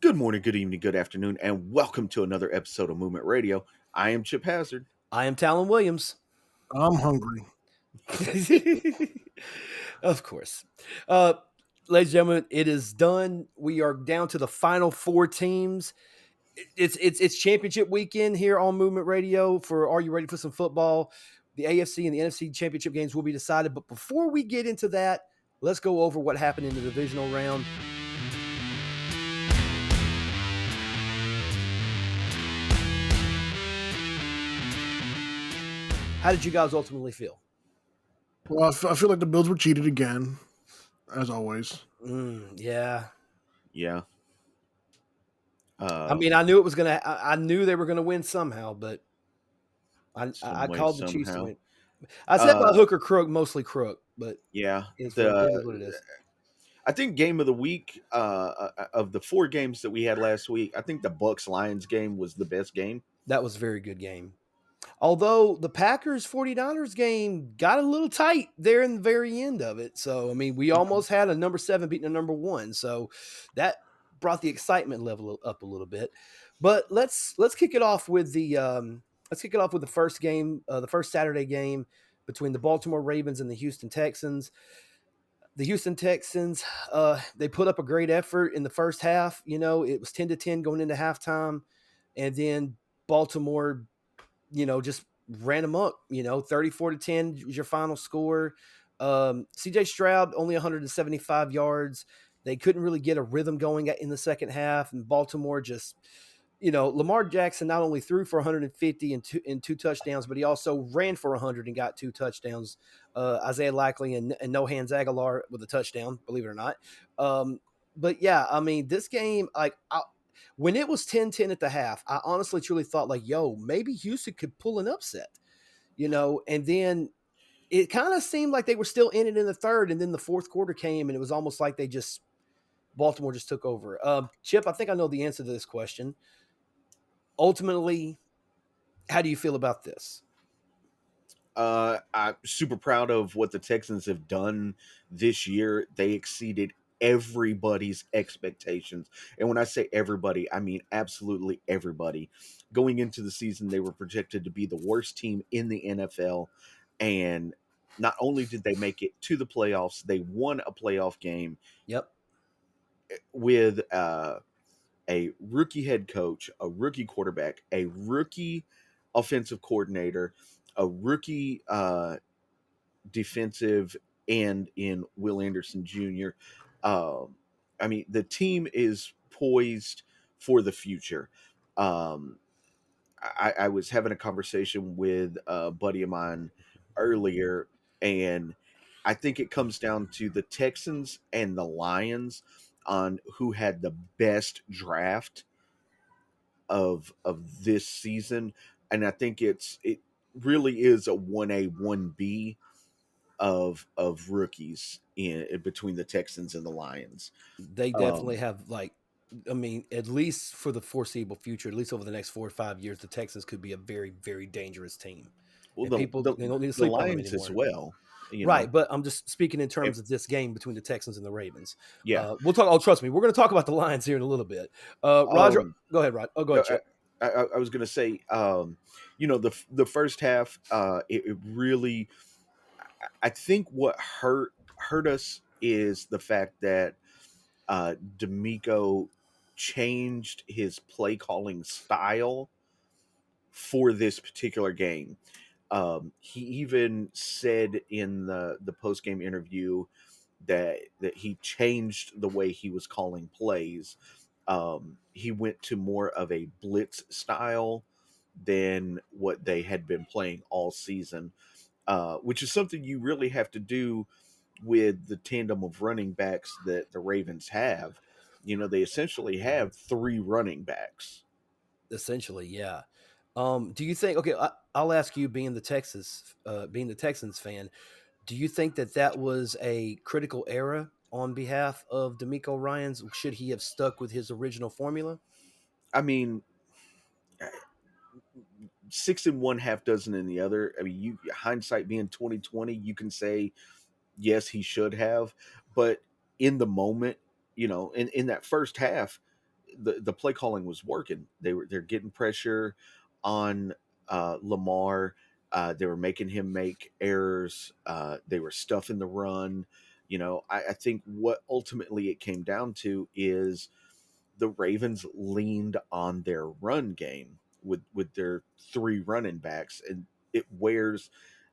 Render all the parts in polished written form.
Good morning, good evening, good afternoon, and welcome to another episode of Movement Radio. I am Chip Hazard. I am Talon Williams. I'm hungry. Of course. Uh, Ladies and gentlemen, it is done. We are down to the final four teams. It's championship weekend here on Movement Radio for Are You Ready for Some Football? The AFC and the NFC championship games will be decided. But before we get into that, let's go over what happened in the divisional round. How did you guys ultimately feel? Well, I feel like the Bills were cheated again, as always. Yeah. Yeah. I mean, I knew it was gonna. I knew they were gonna win somehow, but I some way, called the Chiefs to somehow. win. I said by hook or crook, mostly crook, but Yeah. it is what it is. I think game of the week of the four games that we had last week, I think the Bucs-Lions game was the best game. That was a very good game. Although the Packers 49ers game got a little tight there in the very end of it. So, I mean, we almost had a number 7 beating a number 1. So that brought the excitement level up a little bit. But let's kick it off with the first game, the first Saturday game between the Baltimore Ravens and the Houston Texans. The Houston Texans, they put up a great effort in the first half. You know, it was 10-10 going into halftime, and then Baltimore, just ran them up. 34-10 was your final score. CJ Stroud only 175 yards. They couldn't really get a rhythm going in the second half, and Baltimore just, Lamar Jackson not only threw for 150 and two touchdowns, but he also ran for 100 and got 2 touchdowns. Isaiah Likely and No Hands Aguilar with a touchdown, believe it or not. But yeah, I mean, this game, when it was 10-10 at the half, I honestly truly thought maybe Houston could pull an upset, and then it kind of seemed like they were still in it in the third, and then the fourth quarter came and it was almost like Baltimore just took over. Chip, I think I know the answer to this question. Ultimately, how do you feel about this? I'm super proud of what the Texans have done this year. They exceeded everybody's expectations. And when I say everybody, I mean absolutely everybody. Going into the season, they were projected to be the worst team in the NFL. And not only did they make it to the playoffs, they won a playoff game. Yep. With a rookie head coach, a rookie quarterback, a rookie offensive coordinator, a rookie defensive end in Will Anderson Jr. I mean, the team is poised for the future. I was having a conversation with a buddy of mine earlier, and I think it comes down to the Texans and the Lions on who had the best draft of this season. And I think it really is a 1A 1B of rookies in between the Texans and the Lions. They definitely have at least for the foreseeable future, at least over the next 4 or 5 years, the Texans could be a very, very dangerous team. Well, And people, they don't need to the sleep on them Lions anymore. as well. Right, but I'm just speaking in terms of this game between the Texans and the Ravens. Yeah. We'll talk. Oh, trust me, we're going to talk about the Lions here in a little bit. Roger, go ahead, Rod. Oh, go ahead, Chip. I was going to say, the first half, it really, I think what hurt us is the fact that D'Amico changed his play calling style for this particular game. He even said in the post game interview that he changed the way he was calling plays. He went to more of a blitz style than what they had been playing all season, which is something you really have to do with the tandem of running backs that the Ravens have. They essentially have 3 running backs. Essentially, yeah. Do you think? Okay, I'll ask you, being the Texans fan, do you think that was a critical error on behalf of D'Amico Ryans? Should he have stuck with his original formula? I mean, 6 in one, half dozen in the other. I mean, hindsight being 2020, you can say yes, he should have, but in the moment, in that first half, the play calling was working. They're getting pressure on Lamar. They were making him make errors. They were stuffing the run. I think what ultimately it came down to is the Ravens leaned on their run game with their three running backs, and it wears.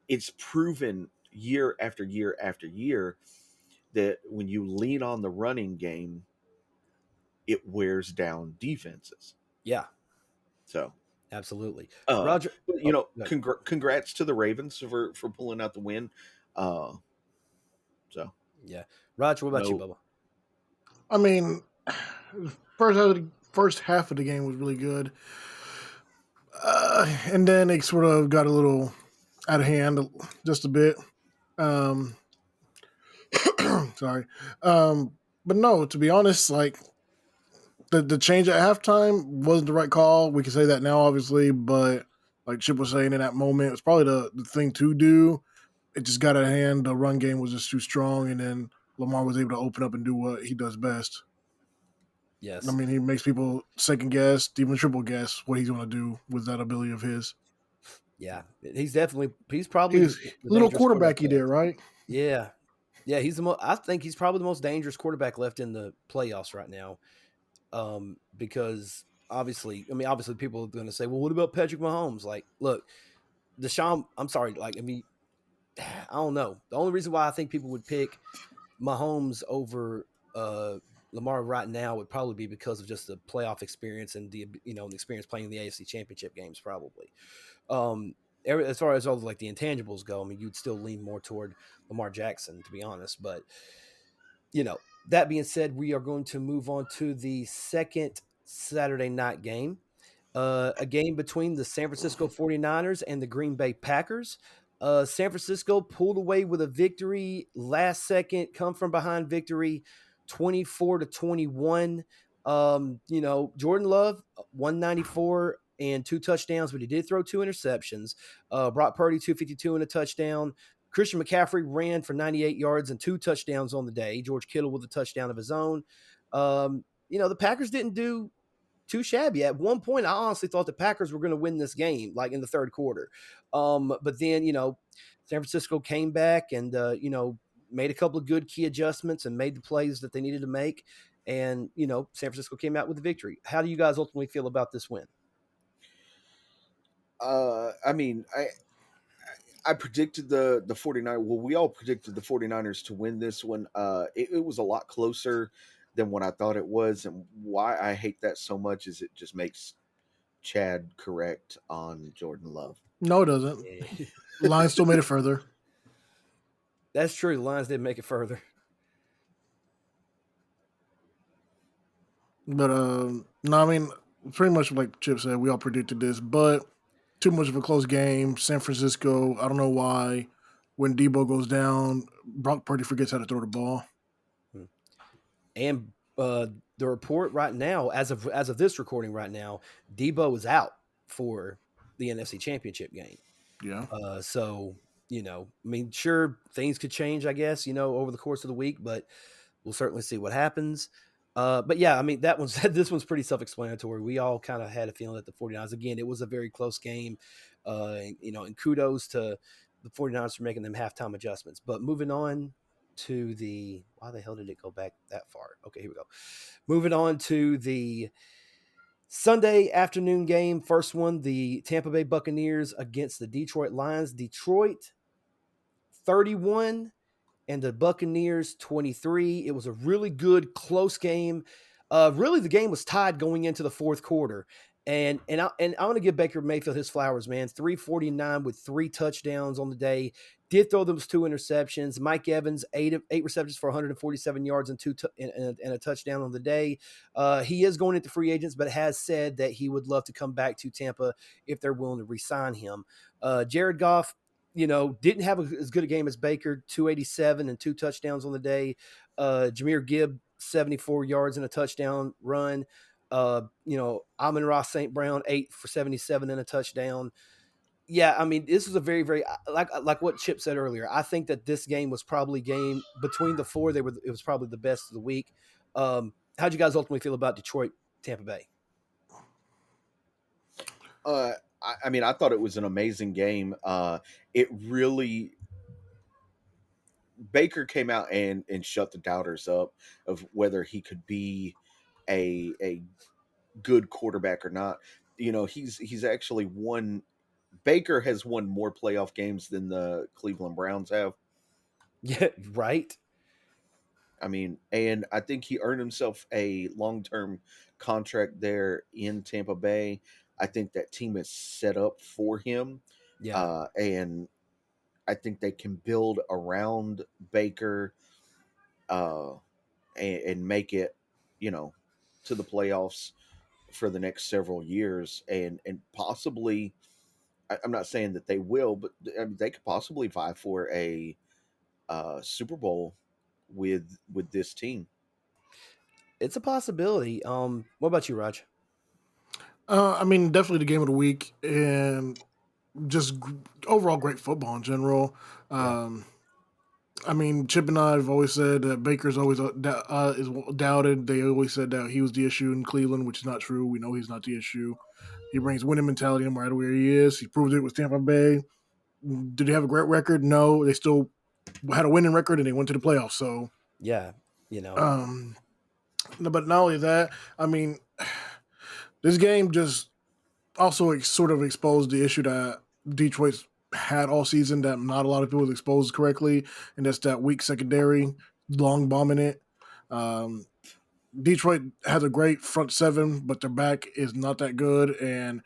It's proven year after year after year that when you lean on the running game, it wears down defenses. Yeah, So, absolutely. uh, Roger. but Oh, no. congrats to the Ravens for pulling out the win. Uh, so Yeah. Roger, what about you, no, Bubba? I mean, first half of the game was really good, and then it sort of got a little out of hand, just a bit. Um, sorry, but no, to be honest, like the change at halftime wasn't the right call. We can say that now, obviously, but like Chip was saying in that moment, it's probably the thing to do. It just got out of hand. The run game was just too strong, and then Lamar was able to open up and do what he does best. I Yes. mean, he makes people second guess, even triple guess what he's going to do with that ability of his. Yeah. He's probably He's the little dangerous quarterback quarterbacky there, left. right? Yeah. Yeah. I think he's probably the most dangerous quarterback left in the playoffs right now. Because obviously people are going to say, well, what about Patrick Mahomes? Like, look, I'm sorry. Like, I mean, I don't know. The only reason why I think people would pick Mahomes over Lamar right now would probably be because of just the playoff experience and the experience playing in the AFC Championship games, probably. Um, as far as all like the intangibles go, I mean, you'd still lean more toward Lamar Jackson, to be honest. But that being said, we are going to move on to the second Saturday night game, a game between the San Francisco 49ers and the Green Bay Packers. San Francisco pulled away with a victory last second, come from behind victory, 24-21. Jordan Love, 194 and 2 touchdowns, but he did throw 2 interceptions. Brock Purdy, 252 and a touchdown. Christian McCaffrey ran for 98 yards and 2 touchdowns on the day. George Kittle with a touchdown of his own. The Packers didn't do too shabby. At one point, I honestly thought the Packers were going to win this game, like in the third quarter. But then, San Francisco came back and, made a couple of good key adjustments and made the plays that they needed to make. And, San Francisco came out with the victory. How do you guys ultimately feel about this win? I mean, I predicted the 49ers. Well, we all predicted the 49ers to win this one. It was a lot closer than what I thought it was, and why I hate that so much is it just makes Chad correct on Jordan Love. No, it doesn't. Line still made it further. That's true. The Lions did make it further. But no, I mean, pretty much like Chip said, we all predicted this, but too much of a close game. San Francisco, I don't know why. When Debo goes down, Brock Purdy forgets how to throw the ball. And the report right now, as of this recording right now, Debo is out for the NFC Championship game. Yeah. Sure, things could change, I guess, over the course of the week, but we'll certainly see what happens. But yeah, I mean, this one's pretty self-explanatory. We all kind of had a feeling that the 49ers, again, it was a very close game, and kudos to the 49ers for making them halftime adjustments. But moving on to why the hell did it go back that far? Okay, here we go. Moving on to the Sunday afternoon game, first one, the Tampa Bay Buccaneers against the Detroit Lions. Detroit 31 and the Buccaneers 23. It was a really good, close game. Really, the game was tied going into the fourth quarter. And I want to give Baker Mayfield his flowers, man. 349 with 3 touchdowns on the day. Did throw those 2 interceptions. Mike Evans, 8 receptions for 147 yards and a touchdown on the day. He is going into free agents, but has said that he would love to come back to Tampa if they're willing to re-sign him. Jared Goff, didn't have as good a game as Baker, 287 and 2 touchdowns on the day. Jahmyr Gibb, 74 yards and a touchdown run. Amon-Ra St. Brown, 8 for 77 and a touchdown. Yeah, I mean, this is a very, very like what Chip said earlier. I think that this game was probably between the 4. It was probably the best of the week. How'd you guys ultimately feel about Detroit Tampa Bay. I mean, I thought it was an amazing game. It really Baker came out and shut the doubters up of whether he could be a good quarterback or not. You know, he's actually won. Baker has won more playoff games than the Cleveland Browns have. Yeah, right. I mean, and I think he earned himself a long-term contract there in Tampa Bay. I think that team is set up for him. Yeah. And I think they can build around Baker uh, and make it, you know, to the playoffs for the next several years, and possibly. I'm not saying that they will, but I mean, they could possibly vie for a Super Bowl with this team. It's a possibility. What about you, Raj? I mean, definitely the game of the week, and just overall great football in general. Yeah. I mean, Chip and I have always said that Baker's always is doubted. They always said that he was the issue in Cleveland, which is not true. We know he's not the issue. He brings winning mentality no matter where he is. He proved it with Tampa Bay. Did he have a great record? No. They still had a winning record and they went to the playoffs. So, Yeah. You know. But not only that, I mean, this game just also sort of exposed the issue that Detroit's had all season that not a lot of people exposed correctly, and that's that weak secondary, long bombing it. Um, Detroit has a great front seven, but their back is not that good, and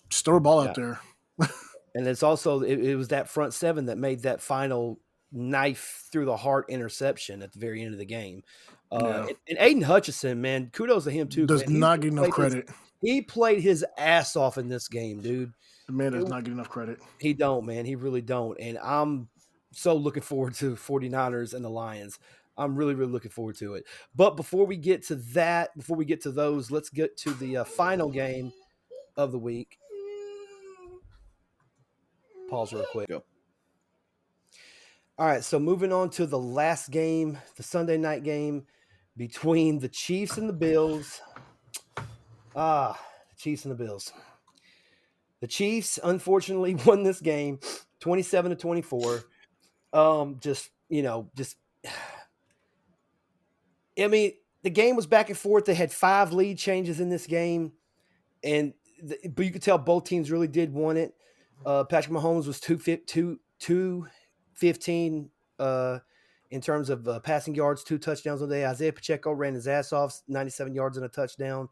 just throw the ball out Yeah. there. And it's also it was that front seven that made that final knife through the heart interception at the very end of the game. Yeah. And Aiden Hutchinson, man, kudos to him too. Does Man, not get enough credit. he played his ass off in this game, dude. The man does not get enough credit. He don't, man. He really don't. And I'm so looking forward to 49ers and the Lions. I'm really, really looking forward to it. But before we get to that, before we get to those, let's get to the final game of the week. Pause real quick. Go. All right, so moving on to the last game, the Sunday night game between the Chiefs and the Bills. The Chiefs and the Bills. The Chiefs, unfortunately, won this game 27-24. I mean, the game was back and forth. They had 5 lead changes in this game, but you could tell both teams really did want it. Patrick Mahomes was 215 in terms of passing yards, 2 touchdowns on the day. Isaiah Pacheco ran his ass off, 97 yards and a touchdown.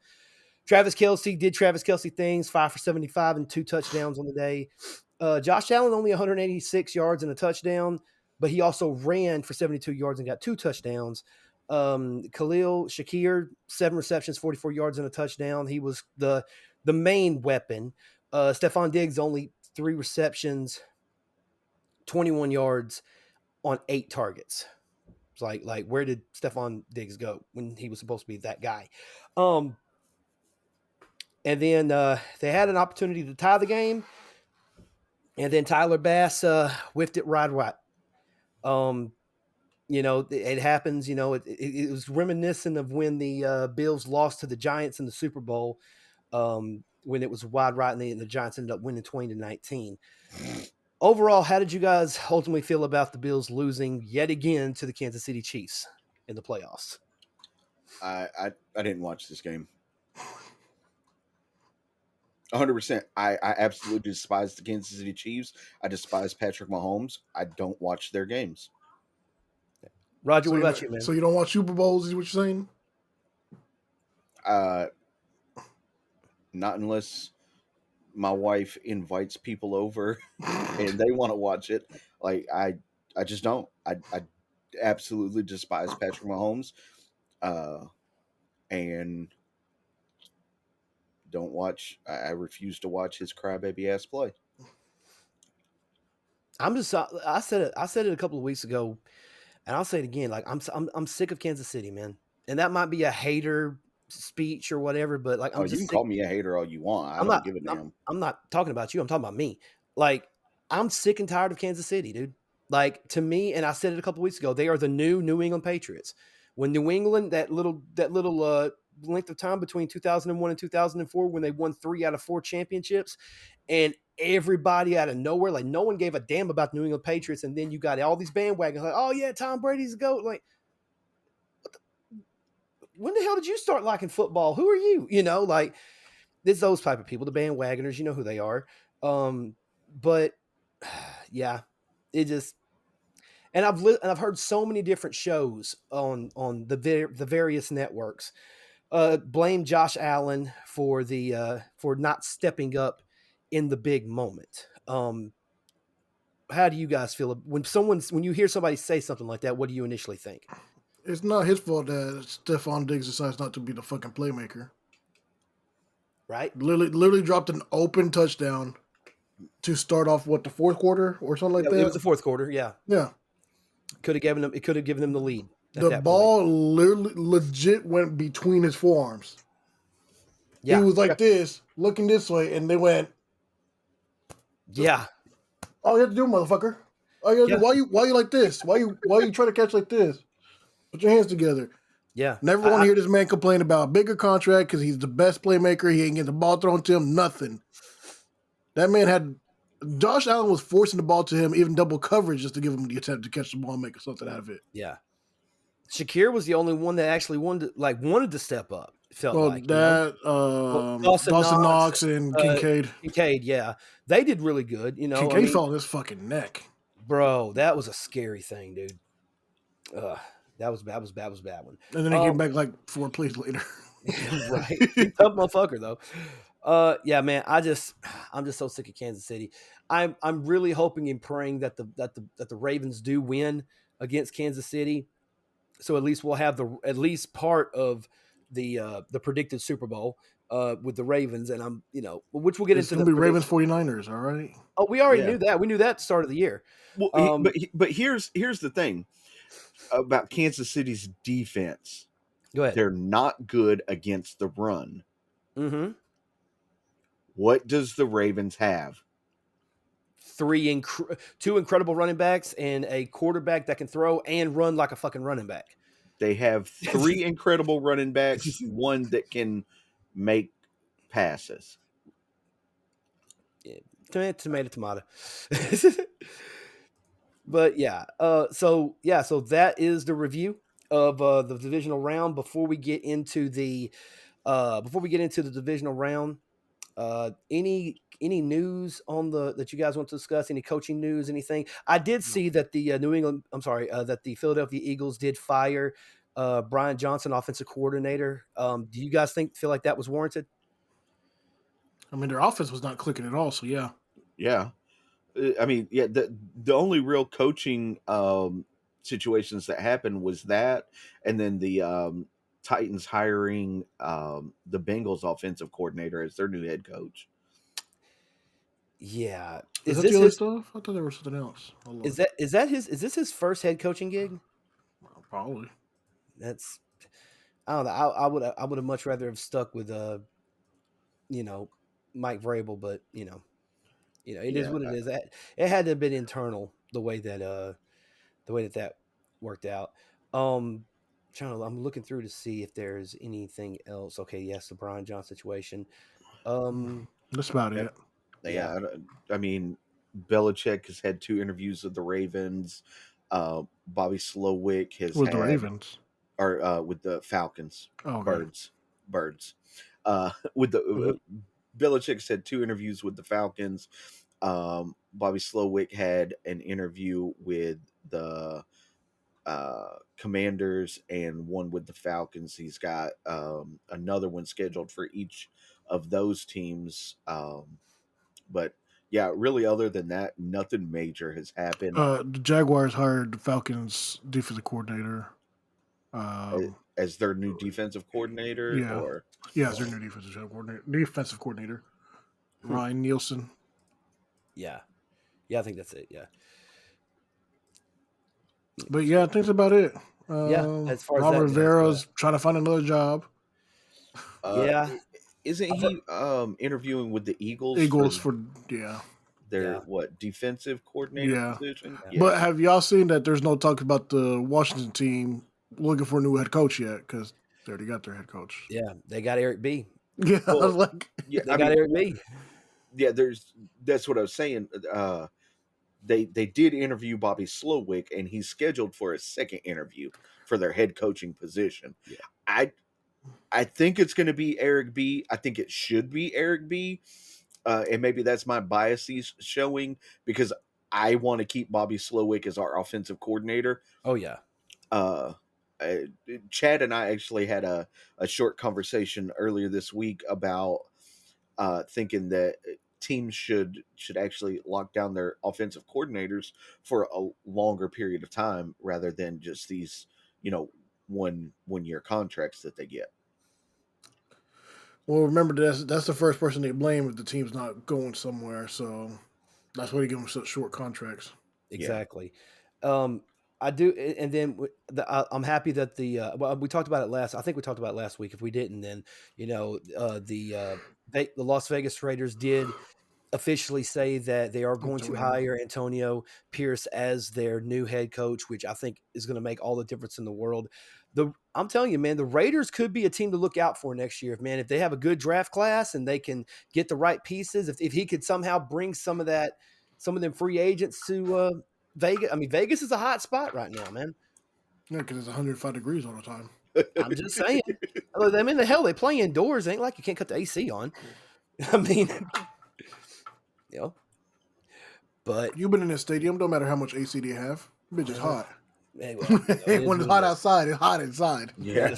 Travis Kelce did Travis Kelce things, 5 for 75 and 2 touchdowns on the day. Josh Allen only 186 yards and a touchdown, but he also ran for 72 yards and got 2 touchdowns. Khalil Shakir, 7 receptions, 44 yards and a touchdown. He was the main weapon. Stephon Diggs only 3 receptions, 21 yards on 8 targets. It's like where did Stephon Diggs go when he was supposed to be that guy? And then they had an opportunity to tie the game, and then Tyler Bass whiffed it right. It happens. It was reminiscent of when the Bills lost to the Giants in the Super Bowl when it was wide right, and the Giants ended up winning 20-19. Overall, how did you guys ultimately feel about the Bills losing yet again to the Kansas City Chiefs in the playoffs? I didn't watch this game. 100%. I absolutely despise the Kansas City Chiefs. I despise Patrick Mahomes. I don't watch their games. Roger, what about you, man? So you don't watch Super Bowls, is what you're saying? Not unless my wife invites people over and they want to watch it. Like I just don't. I absolutely despise Patrick Mahomes. And don't watch. I refuse to watch his crybaby ass play. I said it a couple of weeks ago, and I'll say it again. Like I'm sick of Kansas City, man. And that might be a hater speech or whatever, but like You can call me a hater all you want. I don't give a damn. I'm not talking about you. I'm talking about me. Like I'm sick and tired of Kansas City, dude. Like to me, and I said it a couple of weeks ago, they are the new New England Patriots. When New England, that little length of time between 2001 and 2004 when they won 3 out of 4 championships, and everybody out of nowhere, like no one gave a damn about the New England Patriots, and then you got all these bandwagons like, oh yeah, Tom Brady's the GOAT. Like, when the hell did you start liking football? Who are you? You know, like there's those type of people, the bandwagoners. You know who they are. But yeah, it just. And I've heard so many different shows on the various networks blame Josh Allen for not stepping up in the big moment. How do you guys feel when you hear somebody say something like that? What do you initially think? It's not his fault that Stephon Diggs decides not to be the fucking playmaker. Right? Literally dropped an open touchdown to start off the fourth quarter or something like that. It was the fourth quarter. Yeah. Yeah. Could have given them the lead. The ball literally legit went between his forearms. Yeah. He was like this, looking this way, and they went. Yeah. All you have to do, motherfucker. All you have to do, why you like this? Why you try to catch like this? Put your hands together. Yeah. Never want to hear this man complain about a bigger contract because he's the best playmaker. He ain't getting the ball thrown to him. Nothing. That man had. Josh Allen was forcing the ball to him, even double coverage, just to give him the attempt to catch the ball and make something out of it. Yeah. Shakir was the only one that actually wanted to step up. It felt like that Dawson Knox and Kincaid. Kincaid, yeah, they did really good. You know, Kincaid fell on his fucking neck, bro. That was a scary thing, dude. That was a bad one. And then he came back like 4 plays later. Right, tough motherfucker though. Yeah, man. I'm just so sick of Kansas City. I'm really hoping and praying that the Ravens do win against Kansas City. So at least we'll have at least part of the predicted Super Bowl with the Ravens, and which we'll get it's into. It's going to be Ravens 49ers, all right? Oh, we already knew that. We knew that at the start of the year. Well, but here's the thing about Kansas City's defense. Go ahead. They're not good against the run. Mm-hmm. What does the Ravens have? 2 incredible running backs and a quarterback that can throw and run like a fucking running back. They have 3 incredible running backs, 1 that can make passes. Yeah, tomato. But yeah, so that is the review of the divisional round. Before we get into the divisional round, any news on that you guys want to discuss? Any coaching news? Anything? I did see that the that the Philadelphia Eagles did fire Brian Johnson, offensive coordinator. Do you guys feel like that was warranted? I mean, their offense was not clicking at all. So yeah. Yeah. I mean, yeah. The only real coaching situations that happened was that, and then the Titans hiring the Bengals offensive coordinator as their new head coach. Yeah, is this his stuff? I thought there was something else. Is this his first head coaching gig? Well, probably. That's I don't know. I would have much rather have stuck with Mike Vrabel, but it is what it is. It had to have been internal the way that worked out. I'm looking through to see if there's anything else. Okay, yes, the Brian Johnson situation. That's about it. Yeah, I mean, Belichick has had 2 interviews with the Ravens. Bobby Slowick has with had, the Ravens or with the Falcons. Oh, okay. Birds. With the Belichick's had 2 interviews with the Falcons. Bobby Slowick had an interview with the Commanders and 1 with the Falcons. He's got another one scheduled for each of those teams. But yeah, really, other than that, nothing major has happened. The Jaguars hired the Falcons defensive coordinator as their new defensive coordinator. Yeah, as their new defensive coordinator. Ryan Nielsen. Yeah, I think that's it. Yeah. But yeah, I think that's about it. As far as Robert Rivera's trying to find another job. Isn't he interviewing with the Eagles? Their defensive coordinator position? Yeah. But have y'all seen that there's no talk about the Washington team looking for a new head coach yet? Because They already got their head coach. Yeah, they got Eric B. Yeah, I was Well, like, yeah, They I got mean, Eric B. yeah, that's what I was saying. They did interview Bobby Slowick, and he's scheduled for a second interview for their head coaching position. Yeah. I I think it's going to be Eric B. I think it should be Eric B. And maybe that's my biases showing because I want to keep Bobby Slowick as our offensive coordinator. Oh yeah. Uh, uh, Chad and I actually had a short conversation earlier this week about thinking that teams should actually lock down their offensive coordinators for a longer period of time rather than just these, one year contracts that they get. well, remember that's the first person they blame if the team's not going somewhere. So that's why you give them such short contracts. Yeah. Exactly. I do, and then I'm happy that well, we talked about it last. I think we talked about it last week. If we didn't, then the Las Vegas Raiders did officially say that they are going to Antonio. hire Antonio Pierce as their new head coach, which I think is going to make all the difference in the world. I'm telling you, man, the Raiders could be a team to look out for next year. If they have a good draft class and they can get the right pieces, if he could somehow bring some of them free agents to Vegas. I mean, Vegas is a hot spot right now, man. Yeah, because it's 105 degrees all the time. I'm just saying. I mean, the hell, they play indoors. It ain't like you can't cut the AC on. I mean, but You've been in a stadium, don't matter how much AC they have. Bitch is hot. hey, well, When it's hot outside, it's hot inside. Yeah.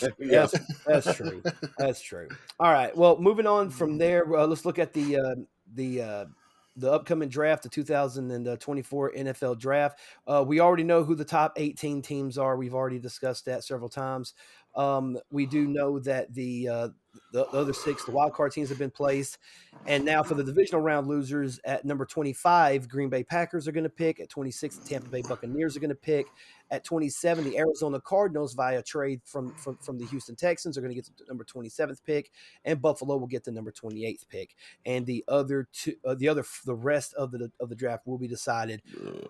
That's true. That's true. All right. Well, moving on from there, let's look at the upcoming draft, the 2024 NFL draft. We already know who the top 18 teams are. We've already discussed that several times. We do know that the other six, the wild card teams have been placed. And now for the divisional round losers at number 25, Green Bay Packers are going to pick. At 26, the Tampa Bay Buccaneers are going to pick. At 27, the Arizona Cardinals via trade from the Houston Texans are going to get the number 27th pick, and Buffalo will get the number 28th pick. And the rest of the draft will be decided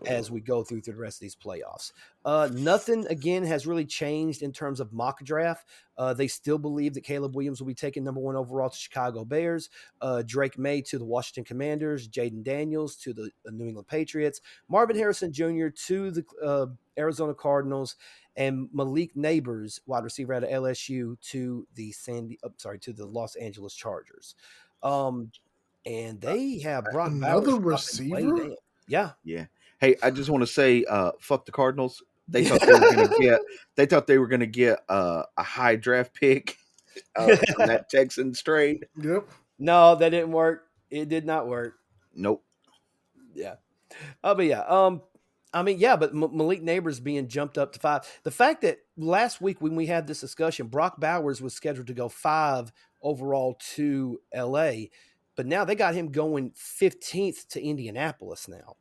as we go through the rest of these playoffs. Nothing again has really changed in terms of mock draft. They still believe that Caleb Williams will be taken number 1 overall to Chicago Bears, Drake May to the Washington Commanders, Jaden Daniels to the New England Patriots, Marvin Harrison Jr. to the Arizona Cardinals, and Malik Neighbors, wide receiver out of LSU, to the Los Angeles Chargers. And they have Brock Bowers Another receiver? Yeah. Yeah. Hey, I just want to say, fuck the Cardinals. They thought they were going to get. They thought they were going to get a high draft pick from that Texans trade. Yep. No, that didn't work. It did not work. Nope. Yeah. But yeah. But Malik Neighbors being jumped up to 5. The fact that last week when we had this discussion, Brock Bowers was scheduled to go 5 overall to LA, but now they got him going 15th to Indianapolis now.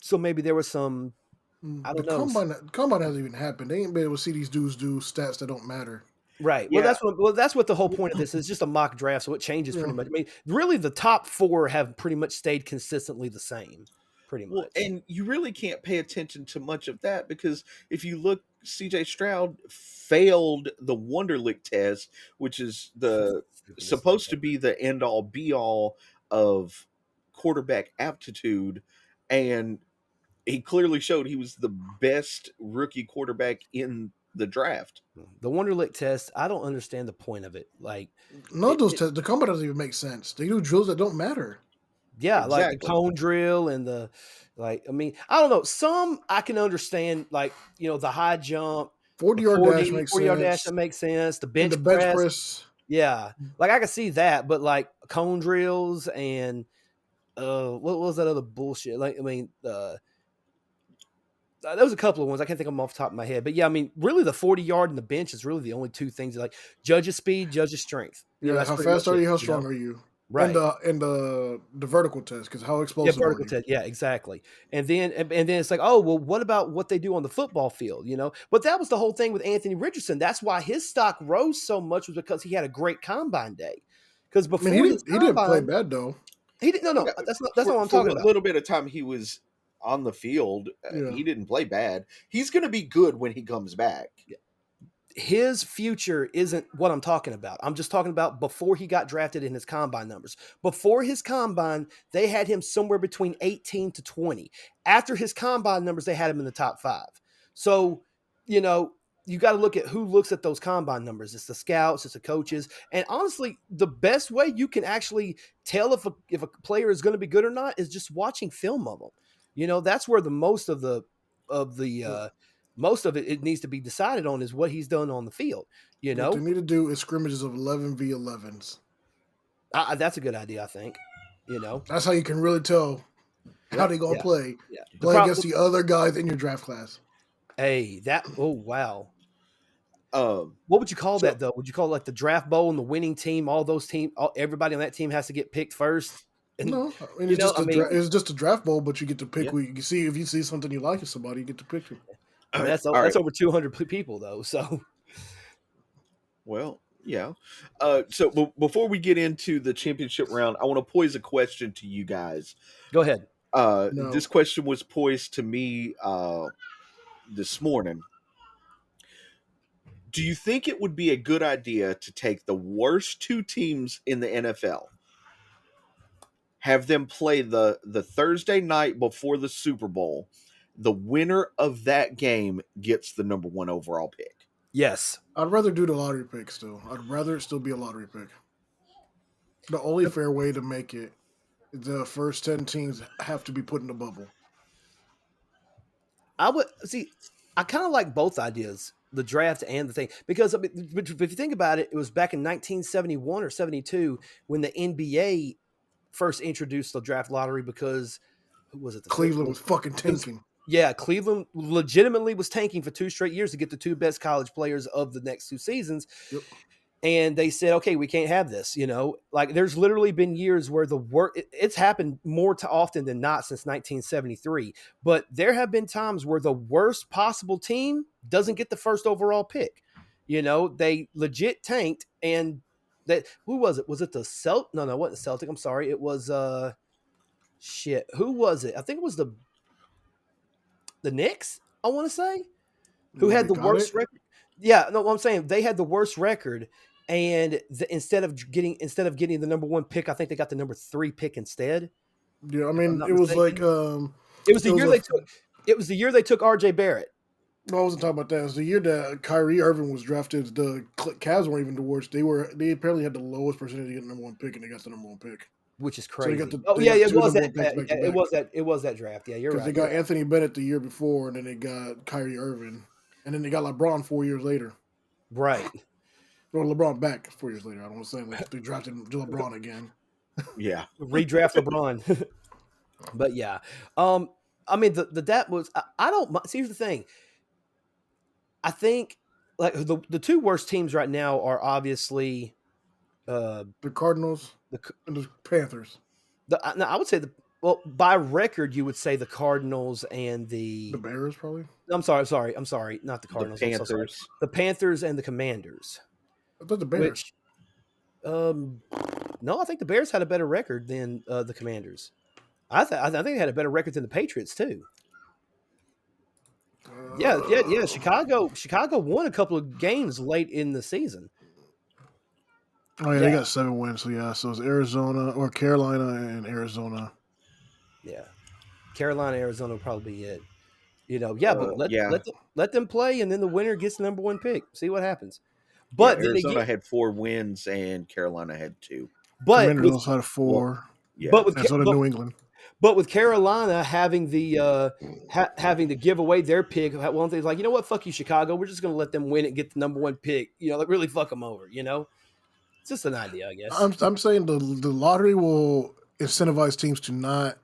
So maybe there was some, I don't know. Combine hasn't even happened. They ain't been able to see these dudes do stats that don't matter. Right. Yeah. Well, that's what the whole point of this is. It's just a mock draft, so it changes pretty much. I mean, really, the top 4 have pretty much stayed consistently the same. Pretty much. Well, and you really can't pay attention to much of that because if you look, CJ Stroud failed the Wonderlic test, which is supposed to be the end all be all of quarterback aptitude, and he clearly showed he was the best rookie quarterback in the draft. The Wonderlic test, I don't understand the point of it. Like, none of those tests, the combine doesn't even make sense. They do drills that don't matter. Yeah, Exactly. like the cone drill and I don't know. Some I can understand, like, the high jump, 40-yard dash makes 40-yard sense. dash, that makes sense. The bench, press. Yeah. Like, I can see that, but like cone drills and what was that other bullshit? Like, I mean, there was a couple of ones. I can't think of them off the top of my head. But yeah, I mean, really the 40-yard and the bench is really the only two things that, like, judges speed, judges strength. Yeah, how fast are you? How strong are you? Right. And the vertical test, because how explosive are you? Test. Yeah, exactly. And then it's like, oh, well, what about what they do on the football field? But that was the whole thing with Anthony Richardson. That's why his stock rose so much, was because he had a great combine day. Because before he didn't play bad though. He didn't. No, that's not what I'm talking about. A little bit of time he was on the field, he didn't play bad. He's going to be good when he comes back. Yeah. his future isn't what I'm talking about. I'm just talking about before he got drafted in his combine numbers. Before his combine, they had him somewhere between 18 to 20. After his combine numbers, they had him in the top 5. So, you know, you got to look at who looks at those combine numbers. It's the scouts, it's the coaches. And honestly, the best way you can actually tell if a player is going to be good or not is just watching film of them. You know, that's where the most of the most of it needs to be decided on is what he's done on the field. You What they know, need to do is scrimmages of 11v11s. that's a good idea. I think. You know, That's how you can really tell how they gonna yeah, play. yeah. Play against the other guys in your draft class. Hey, that. Oh wow. Um, What would you call so that though? Would you call it like the draft bowl and the winning team? All those everybody on that team has to get picked first. And No, I mean you know, I mean, it's just a draft bowl, but you get to pick. Yeah. Who you see if you see something you like in somebody, you get to pick them. that's all right. over 200 people though. So Well, yeah. So before we get into the championship round, I want to pose a question to you guys. go ahead. No, This question was posed to me this morning. Do you think it would be a good idea to take the worst 2 teams in the NFL, have them play the Thursday night before the Super Bowl? The winner of that game gets the number 1 overall pick. Yes. I'd rather do the lottery pick still. I'd rather it still be a lottery pick. The only fair way to make it, the first 10 teams have to be put in the bubble. I would see. I kind of like both ideas, the draft and the thing, because I mean, if you think about it, it was back in 1971 or 72 when the NBA first introduced the draft lottery because who was it? Cleveland was fucking tanking. Yeah, Cleveland legitimately was tanking for 2 straight years to get the 2 best college players of the next 2 seasons. Yep. And they said, okay, we can't have this, you know, like there's literally been years where it's happened more often than not since 1973, but there have been times where the worst possible team doesn't get the first overall pick. You know, they legit tanked and that, who was it? Was it the No, it wasn't Celtic. I'm sorry. It was, shit. Who was it? I think it was the Knicks, I want to say, who had the worst record. Yeah, no, what I'm saying, they had the worst record, and instead of getting the number 1 pick, I think they got the number 3 pick instead. Yeah, I mean, it was like it was the year they took. It was the year they took R.J. Barrett. No, I wasn't talking about that. It was the year that Kyrie Irving was drafted. The Cavs weren't even the worst. They apparently had the lowest percentage to get the number 1 pick, and they got the number 1 pick. Which is crazy. So it was that. It was that draft. Yeah, you're right. Because they got Anthony Bennett the year before, and then they got Kyrie Irving, and then they got LeBron 4 years later. Right. Or LeBron back 4 years later. I don't want to say like they drafted LeBron again. Yeah. Redraft LeBron. But yeah, I mean that was I don't see. Here's the thing. I think like the 2 worst teams right now are obviously the Cardinals and the Panthers. I would say by record you would say the Cardinals and the Bears probably. I'm sorry, not the Cardinals. The Panthers. So the Panthers and the Commanders. I thought the Bears. Which, no, I think the Bears had a better record than the Commanders. I think they had a better record than the Patriots too. Yeah. Chicago won a couple of games late in the season. Oh yeah, they got 7 wins. So yeah, so it's Arizona or Carolina and Arizona. Yeah, Carolina, Arizona will probably be it. You know, but let them play, and then the winner gets the number 1 pick. See what happens. But Arizona had 4 wins, and Carolina had 2. But Commanders had 4. Yeah, but New England. But with Carolina having the having to give away their pick, one thing's like, you know what, fuck you, Chicago. We're just going to let them win and get the number 1 pick. You know, like really fuck them over. You know, it's just an idea, I guess. I'm saying the lottery will incentivize teams to not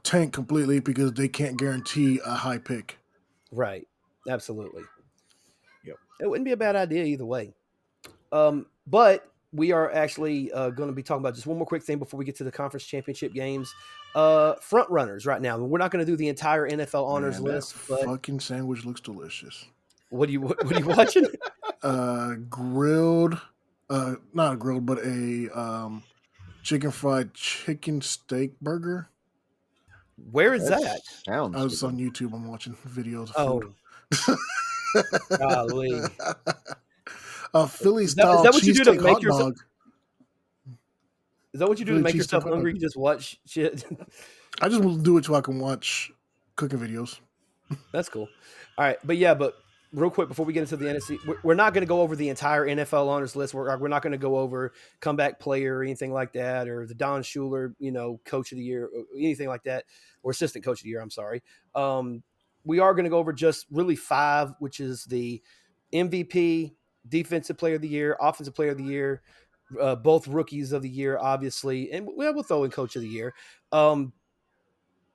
tank completely because they can't guarantee a high pick. Right. Absolutely. Yep. It wouldn't be a bad idea either way. But we are actually going to be talking about just one more quick thing before we get to the conference championship games. Front runners right now. We're not going to do the entire NFL honors list. But fucking sandwich looks delicious. What are you watching? Grilled, not a grilled, but a chicken fried chicken steak burger. Where is that? Sounds. I was on YouTube. I'm watching videos of food. Golly. A Philly Is style that what you do to cheesesteak make hot yourself? dog. Is that what you do to Philly make cheesesteak yourself hot dog. hungry? You just watch shit. I just will do it so I can watch cooking videos. That's cool. All right, but real quick before we get into the NFC, we're not going to go over the entire NFL honors list. We're not going to go over comeback player or anything like that, or the Don Schuler, coach of the year, or anything like that, or assistant coach of the year. I'm sorry. We are going to go over just really 5, which is the MVP, defensive player of the year, offensive player of the year, both rookies of the year, obviously, and we'll throw in coach of the year.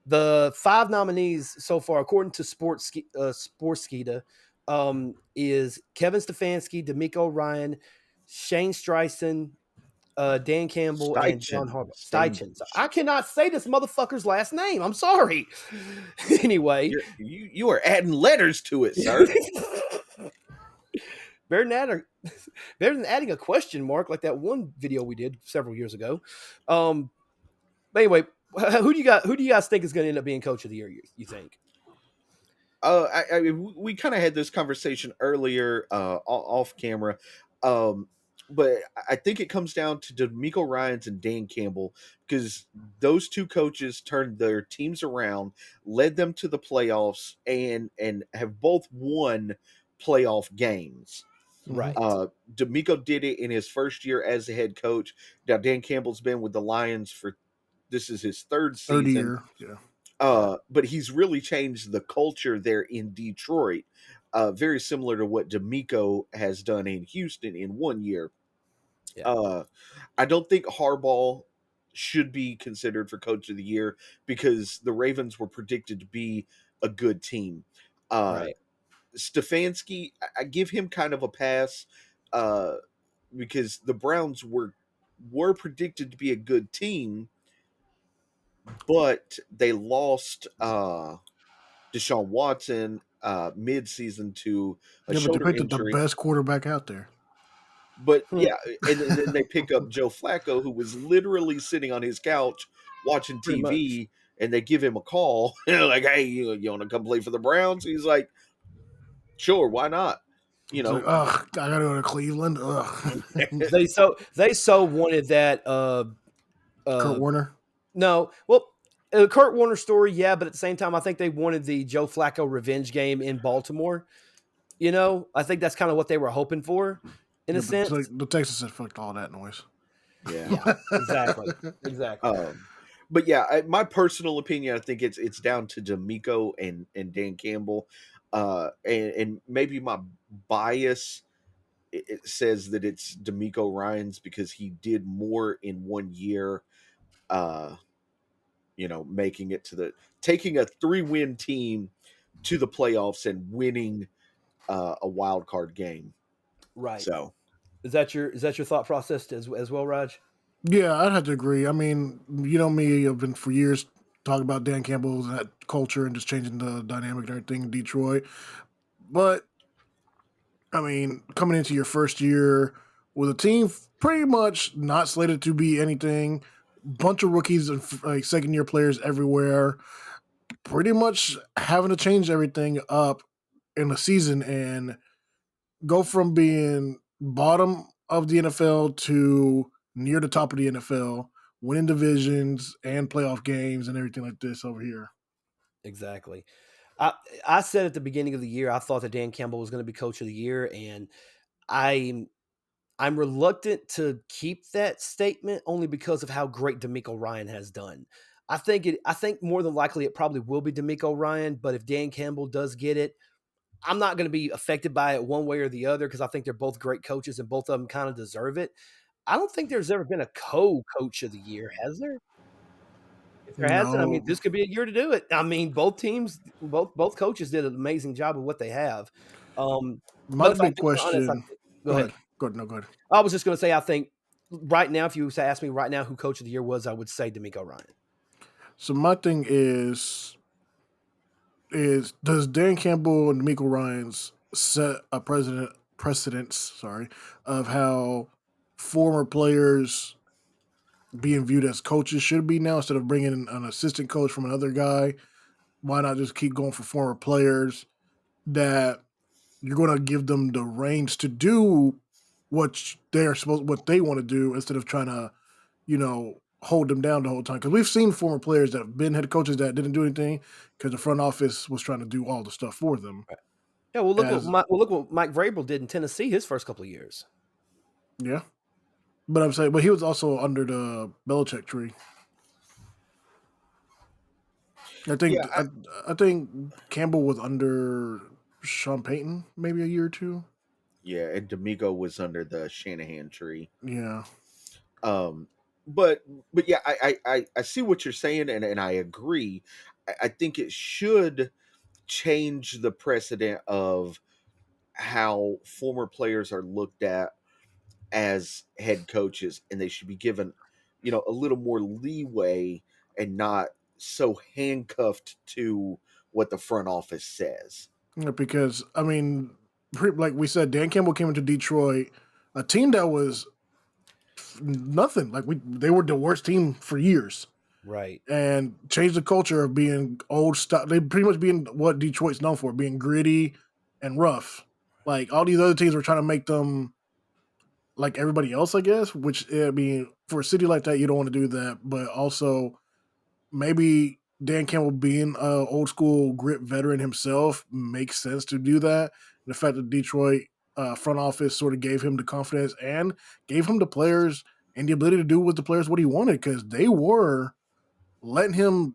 The 5 nominees so far, according to Sportskeeda, is Kevin Stefanski, D'Amico Ryan, Shane Streisand, Dan Campbell, and John Steichen. Harbaugh. Steichen. Steichen. I cannot say this motherfucker's last name. I'm sorry. Anyway, You are adding letters to it, sir. better than adding a question mark like that one video we did several years ago. But anyway, who do you guys think is going to end up being coach of the year? You think? We kind of had this conversation earlier off camera, but I think it comes down to D'Amico Ryans and Dan Campbell, because those two coaches turned their teams around, led them to the playoffs, and have both won playoff games. Right. D'Amico did it in his first year as a head coach. Now Dan Campbell's been with the Lions for this is his third Third season. year, yeah. But he's really changed the culture there in Detroit, very similar to what D'Amico has done in Houston in 1 year. Yeah. I don't think Harbaugh should be considered for Coach of the Year because the Ravens were predicted to be a good team. Right. Stefanski, I give him kind of a pass because the Browns were predicted to be a good team, but they lost Deshaun Watson mid-season to a Yeah, but they shoulder picked up the injury. best quarterback out there. But yeah, and then they pick up Joe Flacco, who was literally sitting on his couch watching Pretty much. TV, and they give him a call, like, "Hey, you want to come play for the Browns?" He's like, "Sure, why not?" You It's like, know, ugh, I gotta go to Cleveland. Ugh. They so wanted that. Kurt Warner. No, well, Kurt Warner story, yeah, but at the same time, I think they wanted the Joe Flacco revenge game in Baltimore. I think that's kind of what they were hoping for, in Yeah, a but sense. like, the Texans said, fucked all that noise. yeah. Exactly. But yeah, my personal opinion, I think it's down to D'Amico and Dan Campbell, and maybe my bias it says that it's D'Amico Ryans because he did more in 1 year, making it to taking a 3-win team to the playoffs and winning a wild card game. Right. So Is that your thought process as well, Raj? Yeah, I'd have to agree. I mean, you know me, I've been for years talking about Dan Campbell's and that culture and just changing the dynamic and everything in Detroit. But I mean, coming into your first year with a team pretty much not slated to be anything, bunch of rookies and like second year players everywhere, pretty much having to change everything up in the season and go from being bottom of the NFL to near the top of the NFL, winning divisions and playoff games and everything like this over here. Exactly. I said at the beginning of the year I thought that Dan Campbell was going to be coach of the year, and I'm I'm reluctant to keep that statement only because of how great D'Amico Ryan has done. I think more than likely it probably will be D'Amico Ryan, but if Dan Campbell does get it, I'm not going to be affected by it one way or the other because I think they're both great coaches and both of them kind of deserve it. I don't think there's ever been a co-coach of the year, has there? If there hasn't, I mean, No, this could be a year to do it. I mean, both teams, both coaches did an amazing job of what they have. my But if I'm big being honest, question. go Go ahead. ahead. Go ahead. No, go ahead. I was just going to say, I think right now, if you ask me right now who coach of the year was, I would say D'Amico Ryan. So my thing is does Dan Campbell and D'Amico Ryans set a precedence, sorry, of how former players being viewed as coaches should be now instead of bringing in an assistant coach from another guy? Why not just keep going for former players that you're going to give them the reins to do what they want to do instead of trying to, hold them down the whole time. Because we've seen former players that have been head coaches that didn't do anything because the front office was trying to do all the stuff for them. Yeah, well, As look what Mike Vrabel did in Tennessee his first couple of years. Yeah, but I'm saying, but he was also under the Belichick tree. I think Yeah, I think Campbell was under Sean Payton maybe a year or two. yeah, and D'Amico was under the Shanahan tree. Yeah, Um, but yeah, I see what you're saying, and I agree. I think it should change the precedent of how former players are looked at as head coaches, and they should be given, a little more leeway and not so handcuffed to what the front office says. yeah, because I mean, like we said, Dan Campbell came into Detroit, a team that was nothing. Like they were the worst team for years, Right. and changed the culture of being old stuff. They pretty much being what Detroit's known for, being gritty and rough. Like all these other teams were trying to make them like everybody else, I guess. Which I mean, for a city like that, you don't want to do that. But also, maybe Dan Campbell being a old school grit veteran himself makes sense to do that. And the fact that Detroit front office sort of gave him the confidence and gave him the players and the ability to do with the players what he wanted because they were letting him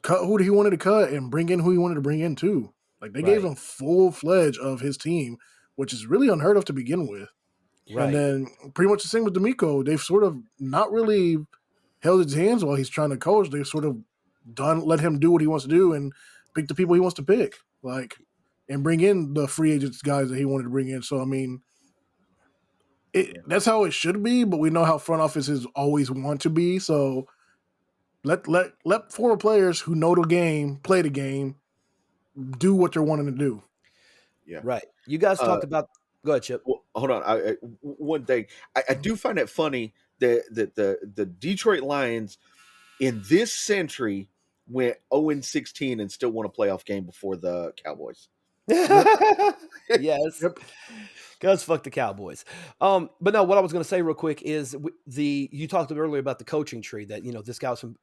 cut who he wanted to cut and bring in who he wanted to bring in too. Like they gave Right. him full fledged of his team, which is really unheard of to begin with. And Right. then pretty much the same with D'Amico. They've sort of not really held his hands while he's trying to coach. They've sort of let him do what he wants to do and pick the people he wants to pick. Like and bring in the free agents guys that he wanted to bring in. So I mean that's how it should be, but we know how front offices always want to be. So let former players who know the game play the game, do what they're wanting to do. Yeah. Right. You guys Uh, talked about. Go ahead, Chip. well, hold on. One thing I do find it funny that the Detroit Lions in this century went 0-16 and still won a playoff game before the Cowboys. Yep. Yes. Yep. Cause fuck the Cowboys. But no, what I was going to say real quick is you talked earlier about the coaching tree that this guy was from.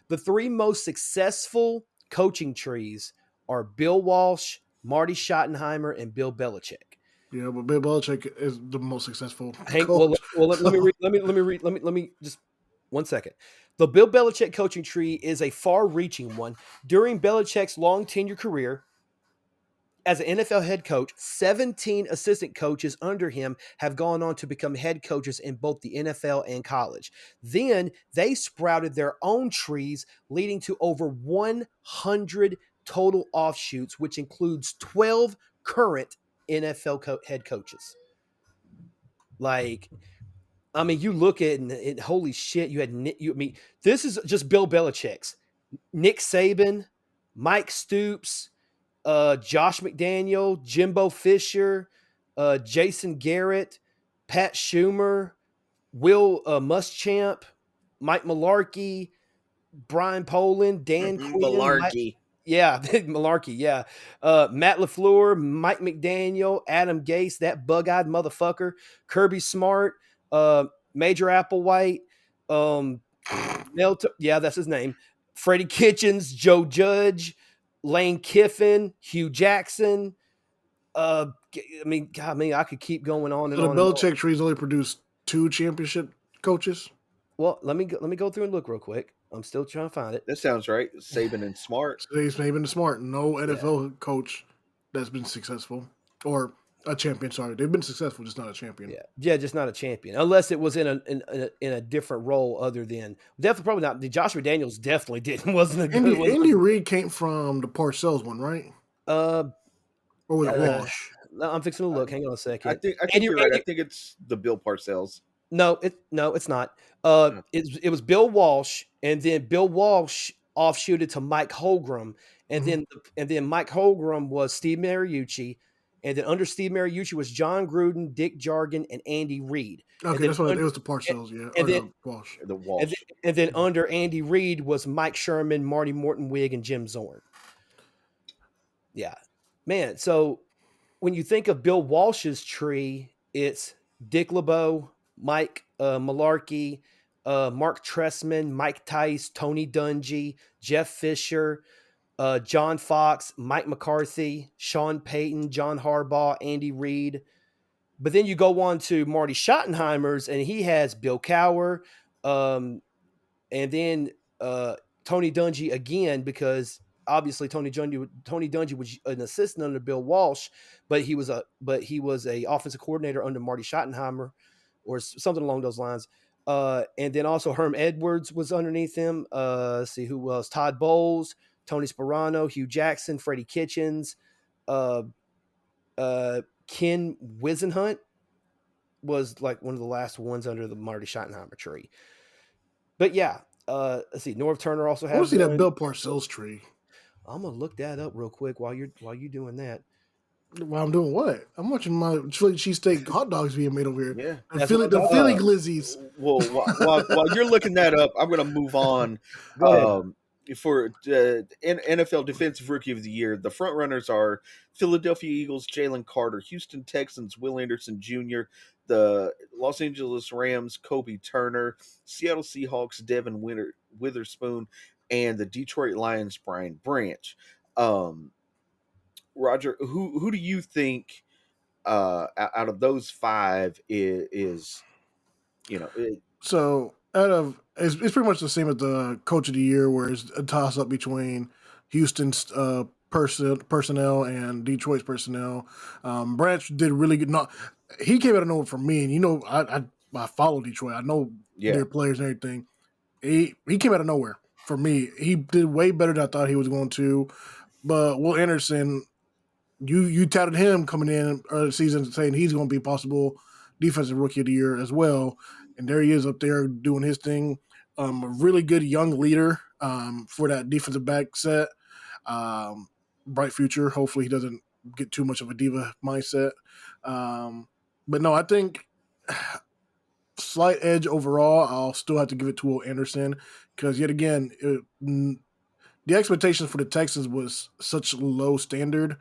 The three most successful coaching trees are Bill Walsh, Marty Schottenheimer, and Bill Belichick. Yeah, but Bill Belichick is the most successful Hank, coach. let me read. Let me just 1 second. The Bill Belichick coaching tree is a far-reaching one. During Belichick's long tenure career as an NFL head coach, 17 assistant coaches under him have gone on to become head coaches in both the NFL and college. Then they sprouted their own trees, leading to over 100 total offshoots, which includes 12 current NFL head coaches. Like, I mean, you look at it, holy shit, you had this is just Bill Belichick's. Nick Saban, Mike Stoops, Josh McDaniel, Jimbo Fisher, Jason Garrett, Pat Schumer, Will Muschamp, Mike Malarkey, Brian Poland, Dan Quinn, Malarkey. Malarkey, yeah. Matt LaFleur, Mike McDaniel, Adam Gase, that bug-eyed motherfucker, Kirby Smart, Major Applewhite, that's his name. Freddie Kitchens, Joe Judge, Lane Kiffin, Hugh Jackson. I could keep going on and So the on and on. Belichick tree's only produced 2 championship coaches. Well, let me go through and look real quick. I'm still trying to find it. That sounds right. Saban and Smart. So he's been smart. No NFL coach that's been successful or a champion. Sorry, they've been successful, just not a champion. Yeah, just not a champion, unless it was in a different role other than definitely probably not. Josh McDaniels definitely wasn't a good one. Andy Reid came from the Parcells one, right? Or was it Walsh? I'm fixing to look. Hang on a second. I think you're right. I think it's the Bill Parcells. No, it's not. It was Bill Walsh, and then Bill Walsh offshooted to Mike Holmgren, and then Mike Holmgren was Steve Mariucci, and then under Steve Mariucci was John Gruden, Dick Jargon, and Andy Reid. Okay, that's what it was. The Parcells, Walsh. The Walsh. And then under Andy Reid was Mike Sherman, Marty Morton Wig, and Jim Zorn. Yeah, man. So when you think of Bill Walsh's tree, it's Dick LeBeau, Mike Malarkey, Mark Tressman, Mike Tice, Tony Dungy, Jeff Fisher, John Fox, Mike McCarthy, Sean Payton, John Harbaugh, Andy Reid. But then you go on to Marty Schottenheimer's, and he has Bill Cowher, um, and then Tony Dungy again, because obviously Tony Dungy was an assistant under Bill Walsh, but he was a offensive coordinator under Marty Schottenheimer, or something along those lines. And then also Herm Edwards was underneath him. Let's see who else: Todd Bowles, Tony Sperano, Hugh Jackson, Freddie Kitchens, uh, Ken Wisenhunt was like one of the last ones under the Marty Schottenheimer tree. But yeah, let's see. Norv Turner also I want has to see that one. Bill Parcells tree. I'm gonna look that up real quick while you're doing that. While I'm doing what? I'm watching my Philly cheesesteak hot dogs being made over here. Yeah. And the Philly glizzies. Well, while you're looking that up, I'm going to move on. Go ahead. For NFL Defensive Rookie of the Year, the front runners are Philadelphia Eagles, Jalen Carter, Houston Texans, Will Anderson Jr., the Los Angeles Rams, Kobe Turner, Seattle Seahawks, Devin Witherspoon, and the Detroit Lions, Brian Branch. Roger, who do you think out of those five is So out of it's pretty much the same as the coach of the year, where it's a toss up between Houston's personnel and Detroit's personnel. Branch did really good. Not he came out of nowhere for me, and I follow Detroit. I know their players and everything. He came out of nowhere for me. He did way better than I thought he was going to. But Will Anderson, you touted him coming in early the season saying he's going to be possible defensive rookie of the year as well. And there he is up there doing his thing. A really good young leader for that defensive back set. Bright future. Hopefully he doesn't get too much of a diva mindset. But no, I think slight edge overall. I'll still have to give it to Will Anderson because yet again, the expectations for the Texans was such low standard,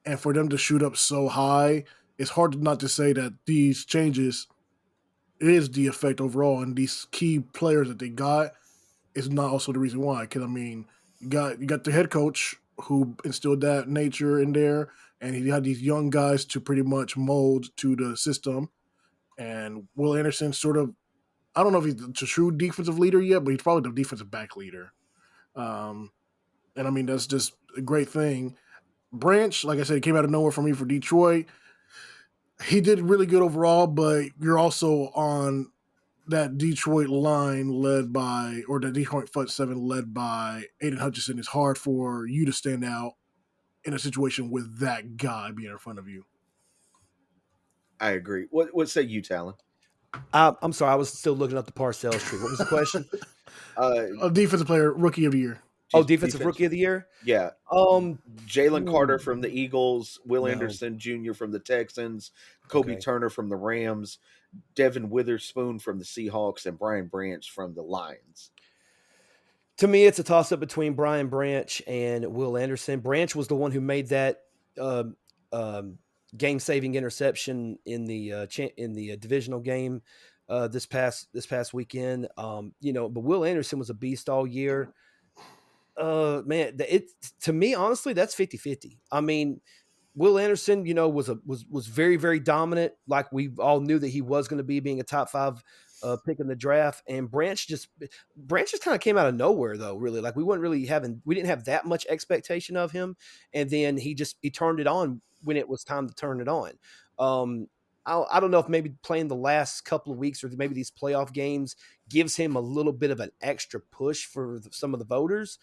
and for them to shoot up so high, it's hard not to say that these changes is the effect overall, and these key players that they got is not also the reason why. Because I mean, you got the head coach who instilled that nature in there, and he had these young guys to pretty much mold to the system. And Will Anderson sort of, I don't know if he's the true defensive leader yet, but he's probably the defensive back leader. And I mean, that's just a great thing. Branch, like I said, came out of nowhere for me for Detroit. He did really good overall, but you're also on that Detroit line the Detroit front seven led by Aiden Hutchinson. It's hard for you to stand out in a situation with that guy being in front of you. I agree. What say you, Talon? I'm sorry, I was still looking up the Parcells tree. What was the question? A defensive player, rookie of the year. Defensive rookie of the year? Yeah. Jalen Carter from the Eagles, Will Anderson Jr. from the Texans, Kobe Turner from the Rams, Devin Witherspoon from the Seahawks, and Brian Branch from the Lions. To me, it's a toss-up between Brian Branch and Will Anderson. Branch was the one who made that game-saving interception in the divisional game this past weekend. But Will Anderson was a beast all year. Man, to me, honestly, that's 50-50. I mean, Will Anderson, was very, very dominant. Like we all knew that he was going to be being a top 5 pick in the draft. And Branch just kind of came out of nowhere, though. Really, like we didn't have that much expectation of him. And then he turned it on when it was time to turn it on. I don't know if maybe playing the last couple of weeks or maybe these playoff games gives him a little bit of an extra push for some of the voters.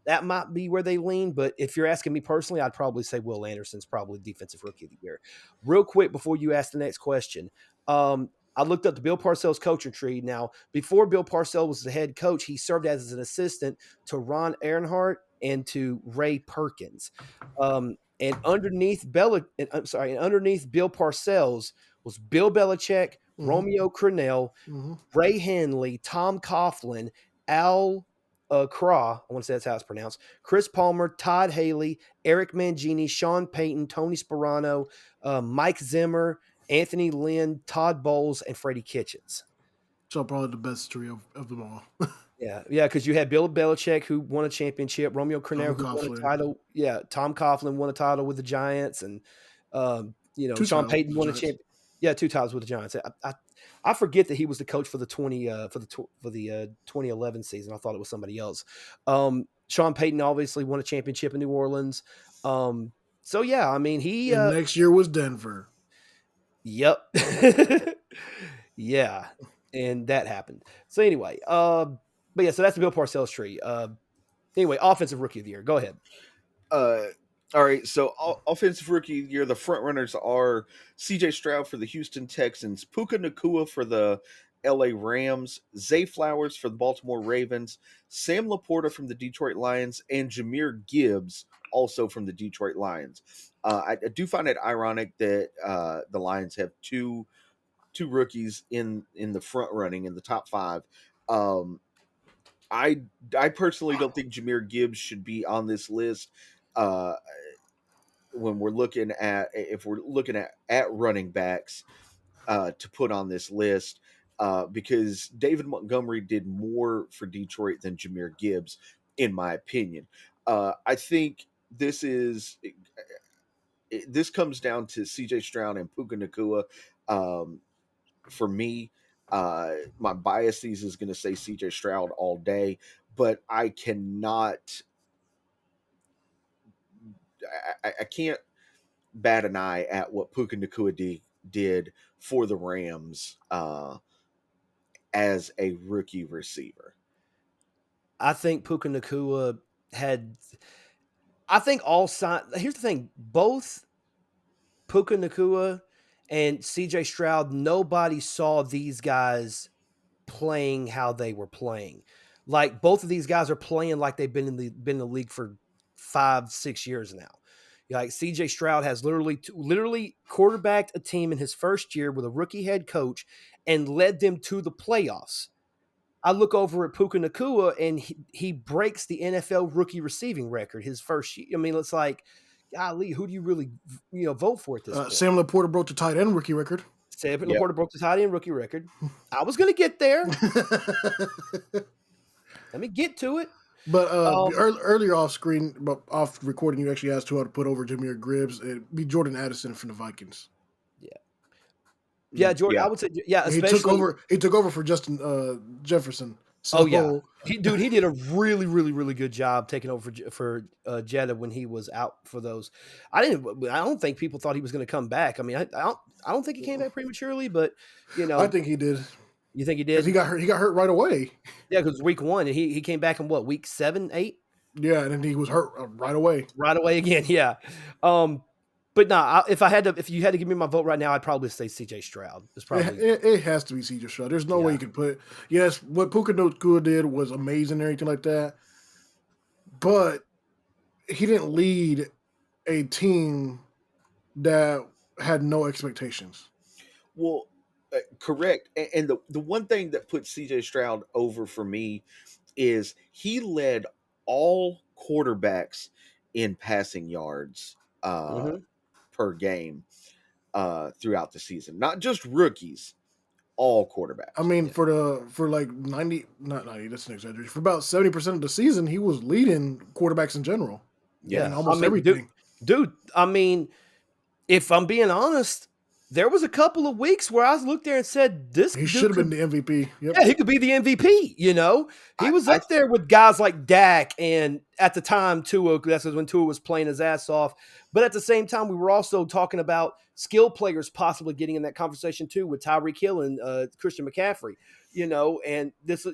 That might be where they lean, but if you're asking me personally, I'd probably say Will Anderson's probably defensive rookie of the year. Real quick before you ask the next question, I looked up the Bill Parcells coaching tree. Now, before Bill Parcells was the head coach, he served as an assistant to Ron Earnhardt and to Ray Perkins. And underneath Bill Parcells was Bill Belichick, Romeo Crennel, Ray Hanley, Tom Coughlin, Al Craw, I want to say that's how it's pronounced, Chris Palmer, Todd Haley, Eric Mangini, Sean Payton, Tony Sperano, Mike Zimmer, Anthony Lynn, Todd Bowles, and Freddie Kitchens. So probably the best trio of them all. Yeah, because you had Bill Belichick, who won a championship, Romeo Crennel, who won a Coughlin. title. Yeah, Tom Coughlin won a title with the Giants, and Two Sean titles Payton with won the a Giants. champion. Yeah, 2 titles with the Giants. I forget that he was the coach for the 2011 season. I thought it was somebody else. Sean Payton obviously won a championship in New Orleans. So yeah, I mean he. And next year was Denver. Yep. Yeah, and that happened. So anyway, but yeah, so that's the Bill Parcells tree. Anyway, offensive rookie of the year. Go ahead. All right, so offensive rookie of the year, the front runners are C.J. Stroud for the Houston Texans, Puka Nacua for the L.A. Rams, Zay Flowers for the Baltimore Ravens, Sam Laporta from the Detroit Lions, and Jahmyr Gibbs also from the Detroit Lions. I do find it ironic that the Lions have two rookies in the front running in the top 5. I personally don't think Jahmyr Gibbs should be on this list. When we're looking at running backs to put on this list, because David Montgomery did more for Detroit than Jahmyr Gibbs, in my opinion. I think this comes down to C.J. Stroud and Puka Nacua. For me, my biases is going to say C.J. Stroud all day, but I cannot. I can't bat an eye at what Puka Nacua did for the Rams as a rookie receiver. I think Puka Nacua had. I think all signs. Here's the thing: both Puka Nacua and C.J. Stroud. Nobody saw these guys playing how they were playing. Like both of these guys are playing like they've been in the league for 5-6 years now. Like C.J. Stroud has literally quarterbacked a team in his first year with a rookie head coach and led them to the playoffs. I look over at Puka Nacua and he breaks the NFL rookie receiving record his first year. I mean, it's like, golly, who do you really vote for at this point? Sam Laporta broke the tight end rookie record. Sam Laporta broke the tight end rookie record. I was going to get there. Let me get to it. But earlier off screen, but off recording, you actually asked who to put over Jahmyr Gibbs. It'd be Jordan Addison from the Vikings. Yeah, Jordan. Yeah. I would say, yeah. Especially he took over for Justin Jefferson. So, he did a really, really, really good job taking over for Jetta when he was out for those. I don't think people thought he was going to come back. I mean, I don't think he came back prematurely, but I think he did. You think he did? He got hurt. He got hurt right away. Yeah, because week 1, and he came back in what, week 7, 8? Yeah, and then he was hurt right away. Right away again. Yeah. But no, if you had to give me my vote right now, I'd probably say C.J. Stroud. It has to be C.J. Stroud. There's no way you could put. Yes, what Puka Nacua did was amazing and everything like that, but he didn't lead a team that had no expectations. Well, correct. And the one thing that puts C.J. Stroud over for me is he led all quarterbacks in passing yards per game throughout the season. Not just rookies, all quarterbacks. I mean, for like 90, not 90, that's an exaggeration. For about 70% of the season, he was leading quarterbacks in general. Yeah, and almost everything. Dude, I mean, if I'm being honest, there was a couple of weeks where I looked there and said, he should have been the MVP. Yep. Yeah, he could be the MVP, He was up there with guys like Dak and at the time Tua, that's when Tua was playing his ass off. But at the same time, we were also talking about skill players possibly getting in that conversation too with Tyreek Hill and Christian McCaffrey, and this,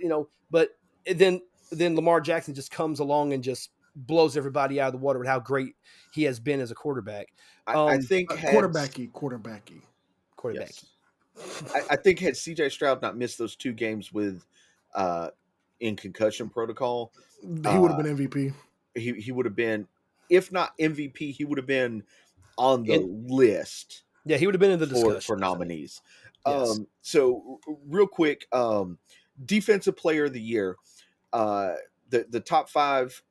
but then Lamar Jackson just comes along and just blows everybody out of the water with how great he has been as a quarterback. I think quarterbacky. Yes. I think had CJ Stroud not missed those 2 games with in concussion protocol, he would have been MVP. He would have been, if not MVP, he would have been on the list. Yeah, he would have been in the discussion for nominees. Yes. So real quick, defensive player of the year. the top five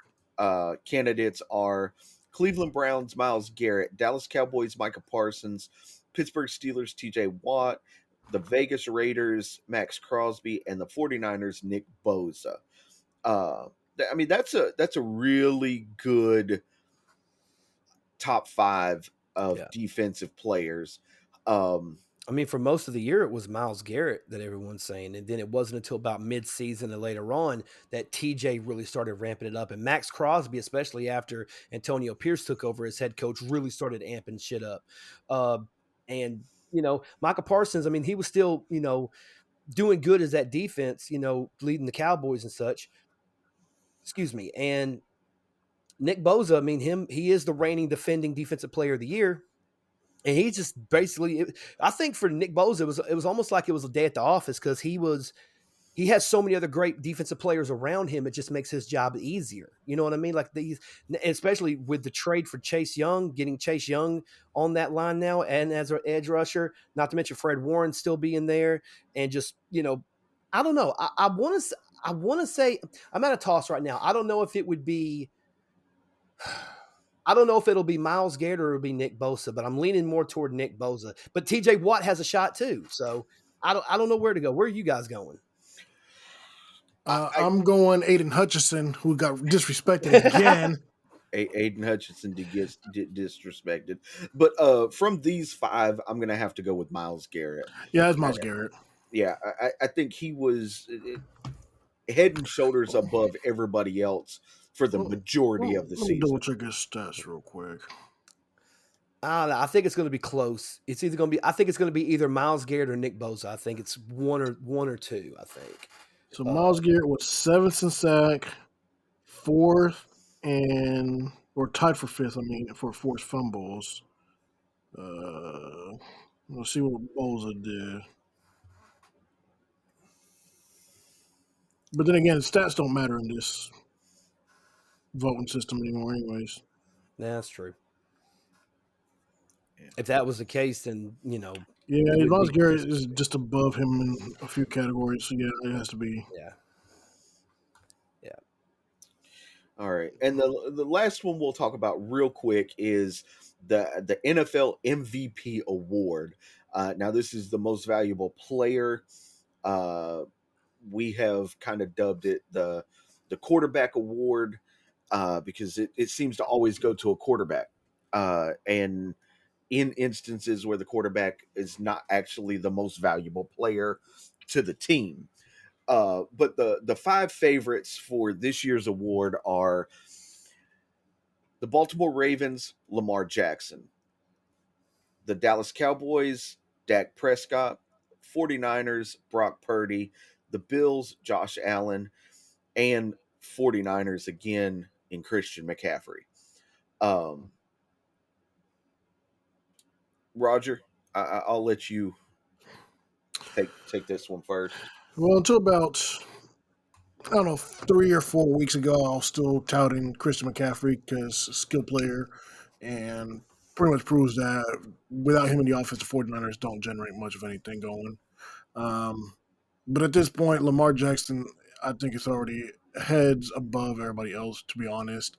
candidates are Cleveland Browns Myles Garrett, Dallas Cowboys Micah Parsons, Pittsburgh Steelers TJ Watt, the Vegas Raiders Max Crosby, and the 49ers Nick Bosa. I mean, that's a really good top five of Yeah. defensive players. I mean, for most of the year, it was Myles Garrett that everyone's saying. And then it wasn't until about mid-season and later on that TJ really started ramping it up. And Max Crosby, especially after Antonio Pierce took over as head coach, really started amping shit up. And, Micah Parsons, I mean, he was still, doing good as that defense, leading the Cowboys and such. Excuse me. And Nick Bosa, I mean, he is the reigning defending defensive player of the year. And he just basically, I think for Nick Bosa, it was almost like it was a day at the office because he has so many other great defensive players around him. It just makes his job easier. You know what I mean? Like especially with the trade for Chase Young, getting Chase Young on that line now, and as an edge rusher, not to mention Fred Warren still being there, and just I don't know. I want to say I'm at a toss right now. I don't know if it would be. I don't know if it'll be Myles Garrett or it'll be Nick Bosa, but I'm leaning more toward Nick Bosa. But TJ Watt has a shot too, so I don't know where to go. Where are you guys going? I'm going Aiden Hutchinson, who got disrespected again. Aiden Hutchinson did get disrespected, but from these five, I'm gonna have to go with Myles Garrett. Yeah, it's Myles Garrett. Yeah, I think he was head and shoulders above everybody else for the majority of the Let me double season. check his stats real quick. I don't know. I think it's going to be close. It's either going to be. I think it's going to be either Myles Garrett or Nick Bosa. I think it's one or two. I think. So Myles Garrett was 7th in sack, 4th or tied for 5th. I mean, for forced fumbles. Let's see what Bosa did. But then again, stats don't matter in this voting system anymore, anyways. That's true. If that was the case, then Yeah, Myles Garrett is just above him in a few categories. So yeah, it has to be. Yeah. All right, and the last one we'll talk about real quick is the NFL MVP award. Now, this is the most valuable player. We have kind of dubbed it the quarterback award because it seems to always go to a quarterback, and in instances where the quarterback is not actually the most valuable player to the team. But the five favorites for this year's award are the Baltimore Ravens, Lamar Jackson, the Dallas Cowboys, Dak Prescott, 49ers, Brock Purdy, the Bills, Josh Allen, and 49ers again in Christian McCaffrey. Roger, I'll let you take this one first. Well, until about, I don't know, 3 or 4 weeks ago, I was still touting Christian McCaffrey because skill player, and pretty much proves that without him in the offense, the 49ers don't generate much of anything going. But at this point, Lamar Jackson, I think it's already heads above everybody else, to be honest.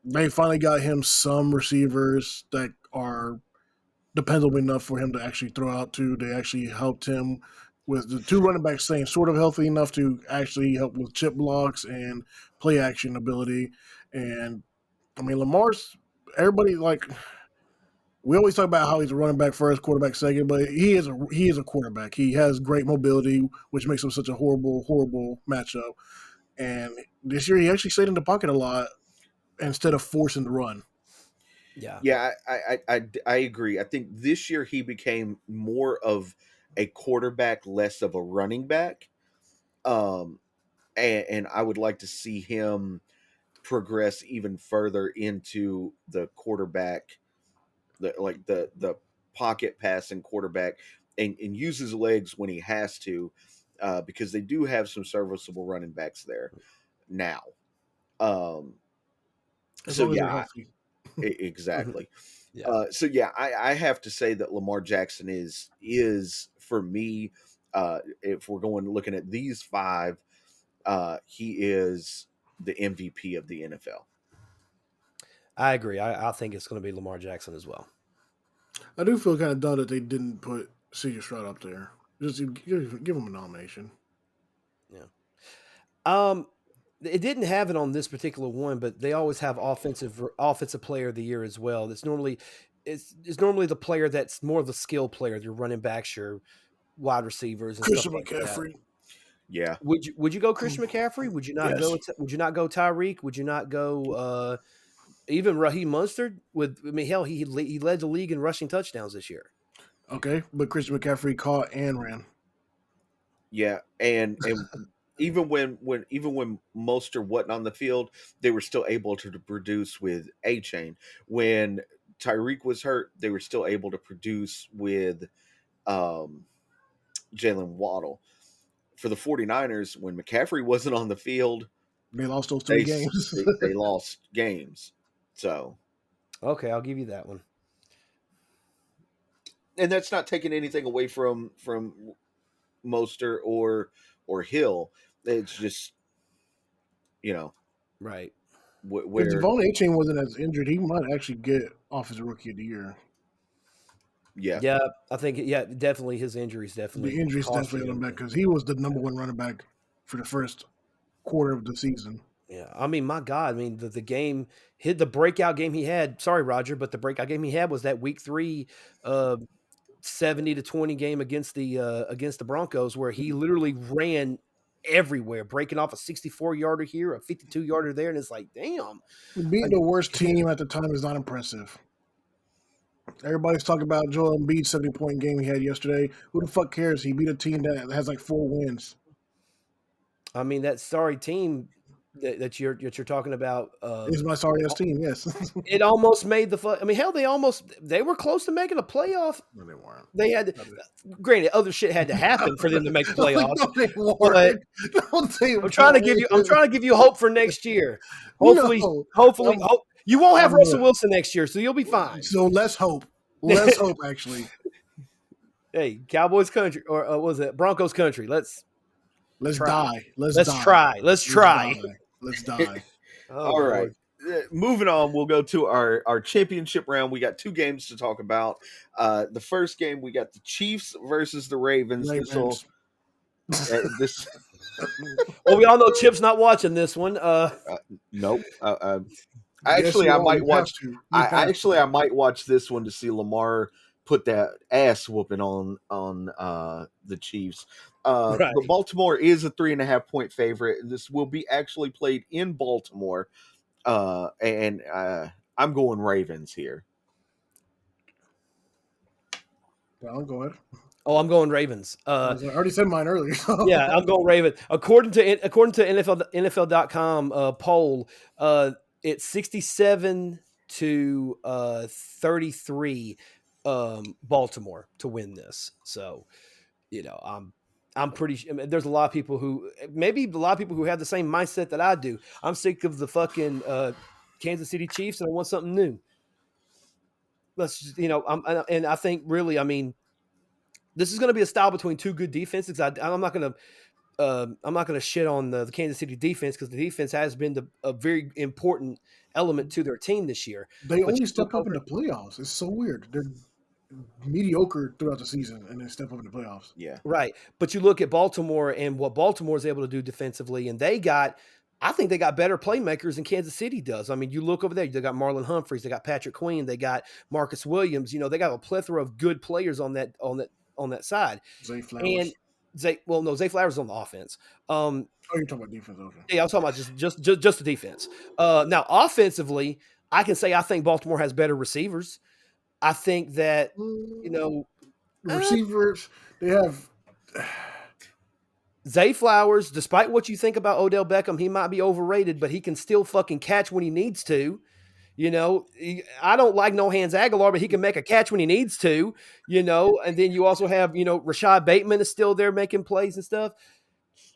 They finally got him some receivers that are dependable enough for him to actually throw out to. They actually helped him with the 2 running backs staying sort of healthy enough to actually help with chip blocks and play action ability. And I mean, everybody we always talk about how he's a running back first, quarterback second, but he is a quarterback. He has great mobility, which makes him such a horrible matchup. And this year, he actually stayed in the pocket a lot instead of forcing the run. Yeah, I agree. I think this year he became more of a quarterback, less of a running back. And I would like to see him progress even further into the quarterback, the pocket passing quarterback, and use his legs when he has to, because they do have some serviceable running backs there now. As So long as they're yeah, healthy. exactly. Yeah. So yeah, I have to say that Lamar Jackson is for me, if we're going looking at these five, he is the MVP of the NFL. I agree. I think it's going to be Lamar Jackson as well. I do feel kind of dumb that they didn't put CJ Stroud up there. Just give him a nomination. It didn't have it on this particular one, but they always have offensive player of the year as well. It's normally the player that's more of the skill player. Your running backs, your wide receivers, and Christian stuff like McCaffrey. that. Yeah. Would you go Christian McCaffrey? Would you not Yes. go? Would you not go Tyreek? Would you not go even Raheem Mostert? Hell, he led the league in rushing touchdowns this year. Okay, but Christian McCaffrey caught and ran. Yeah, and even when Mostert wasn't on the field, they were still able to produce with A-Chain. When Tyreek was hurt, they were still able to produce with Jalen Waddle. For the 49ers, when McCaffrey wasn't on the field, they lost those 3 games. they lost games. So, okay, I'll give you that one. And that's not taking anything away from Mostert or Hill. It's just, right. If Devon A-Chain wasn't as injured, he might actually get Offensive Rookie of the Year. Yeah, I think definitely his injuries definitely. The injuries definitely held him back because he was the number 1 running back for the first quarter of the season. Yeah, I mean, my God, I mean the game hit the breakout game he had. Sorry, Roger, but the breakout game he had was that Week 3, 70-20 game against the Broncos, where he literally ran everywhere, breaking off a 64-yarder here, a 52-yarder there, and it's like, damn. Beating the worst team at the time is not impressive. Everybody's talking about Joel Embiid's 70-point game he had yesterday. Who the fuck cares? He beat a team that has like 4 wins. I mean, that sorry team that you're talking about. It's my sorry ass team. Yes, it almost made the. I mean, hell, they were close to making a playoff. No, they weren't. They had. Granted, other shit had to happen for them to make the playoffs. No, they weren't. I'm trying to give you hope for next year. Hopefully, you won't have Russell Wilson next year, so you'll be fine. So let's hope. Let's hope. Actually, hey, Cowboys country, or was it Broncos country? Let's die. Let's try. Let's die. All right. Moving on, we'll go to our championship round. We got 2 games to talk about. The first game, we got the Chiefs versus the Ravens. Well, we all know Chip's not watching this one. Nope. Actually, I might watch. I might watch this one to see Lamar put that ass whooping on the Chiefs. Right. But Baltimore is a 3.5-point favorite. This will be actually played in Baltimore, and I'm going Ravens here. Well, go ahead. Oh, I'm going Ravens. I already said mine earlier. Yeah, I'm going Ravens. According to NFL.com poll, it's 67 to 33 Baltimore to win this. So, I'm pretty. I mean, there's a lot of people who have the same mindset that I do. I'm sick of the fucking Kansas City Chiefs, and I want something new. Let's just, and I think really, I mean, this is going to be a style between 2 good defenses. I'm not going to shit on the Kansas City defense because the defense has been a very important element to their team this year. They only step up in the playoffs. It's so weird. They're mediocre throughout the season and then step up in the playoffs. Yeah. Right. But you look at Baltimore and what Baltimore is able to do defensively, and I think they got better playmakers than Kansas City does. I mean, you look over there, they got Marlon Humphreys, they got Patrick Queen, they got Marcus Williams. They got a plethora of good players on that side. Zay Flowers. Zay Flowers on the offense. You're talking about defense, okay. Yeah, I'm talking about just the defense. Now, offensively, I can say I think Baltimore has better receivers. I think that, receivers, they have Zay Flowers, despite what you think about Odell Beckham, he might be overrated, but he can still fucking catch when he needs to. I don't like No Hands Aguilar, but he can make a catch when he needs to, and then you also have, Rashad Bateman is still there making plays and stuff.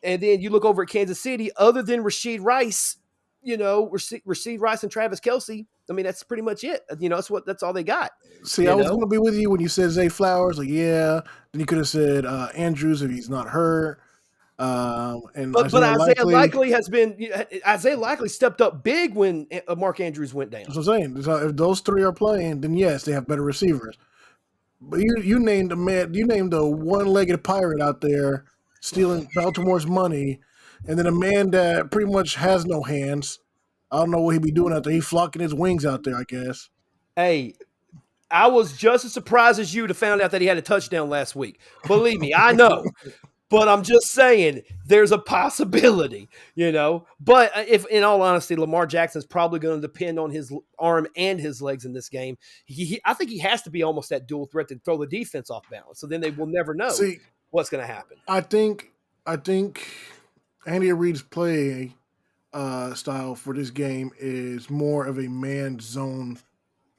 And then you look over at Kansas City, other than Rashid Rice, Rashid Rice and Travis Kelce. I mean, that's pretty much it. That's all they got. See, I was going to be with you when you said Zay Flowers. Like, yeah. Then you could have said Andrews if he's not hurt. And But Isaiah Likely stepped up big when Mark Andrews went down. That's what I'm saying. So if those three are playing, then yes, they have better receivers. But you named a one-legged pirate out there stealing Baltimore's money, and then a man that pretty much has no hands. I don't know what he'd be doing out there. He's flocking his wings out there, I guess. Hey, I was just as surprised as you to find out that he had a touchdown last week. Believe me, I know. But I'm just saying, there's a possibility, But if, in all honesty, Lamar Jackson's probably going to depend on his arm and his legs in this game. I think he has to be almost that dual threat to throw the defense off balance. So then they will never know what's going to happen. I think Andy Reid's play style for this game is more of a man zone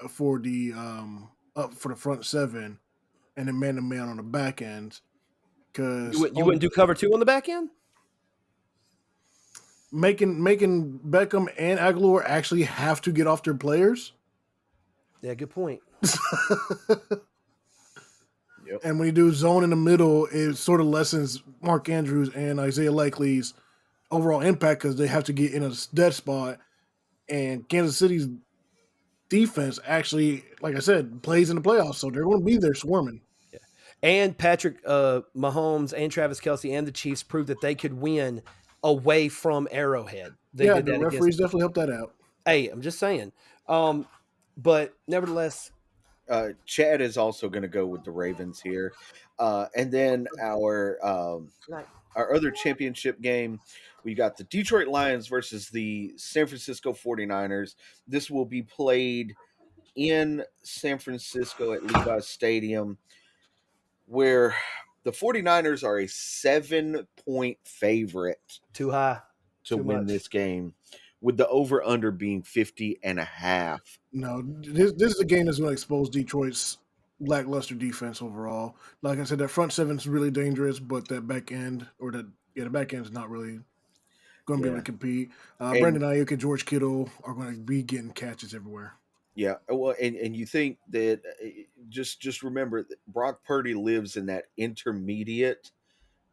for the front seven, and a man to man on the back end. Because you wouldn't do cover 2 on the back end? Making Beckham and Aguilar actually have to get off their players. Yeah, good point. Yep. And when you do zone in the middle, it sort of lessens Mark Andrews and Isaiah Likely's overall impact because they have to get in a dead spot. And Kansas City's defense actually, like I said, plays in the playoffs, so they're going to be there swarming. Yeah. And Patrick Mahomes and Travis Kelce and the Chiefs proved that they could win away from Arrowhead. The referees definitely helped that out. Hey, I'm just saying. But nevertheless, Chad is also going to go with the Ravens here. And then our other championship game, we got the Detroit Lions versus the San Francisco 49ers. This will be played in San Francisco at Levi's Stadium, where the 49ers are a 7-point favorite. Too high. To win this game, with the over-under being 50.5. No, this is a game that's going to expose Detroit's lackluster defense overall. Like I said, that front seven is really dangerous, but that back end, the back end is not really going to be able to compete. Brandon Ayuk and George Kittle are going to be getting catches everywhere. Yeah, well, and you think that just remember that Brock Purdy lives in that intermediate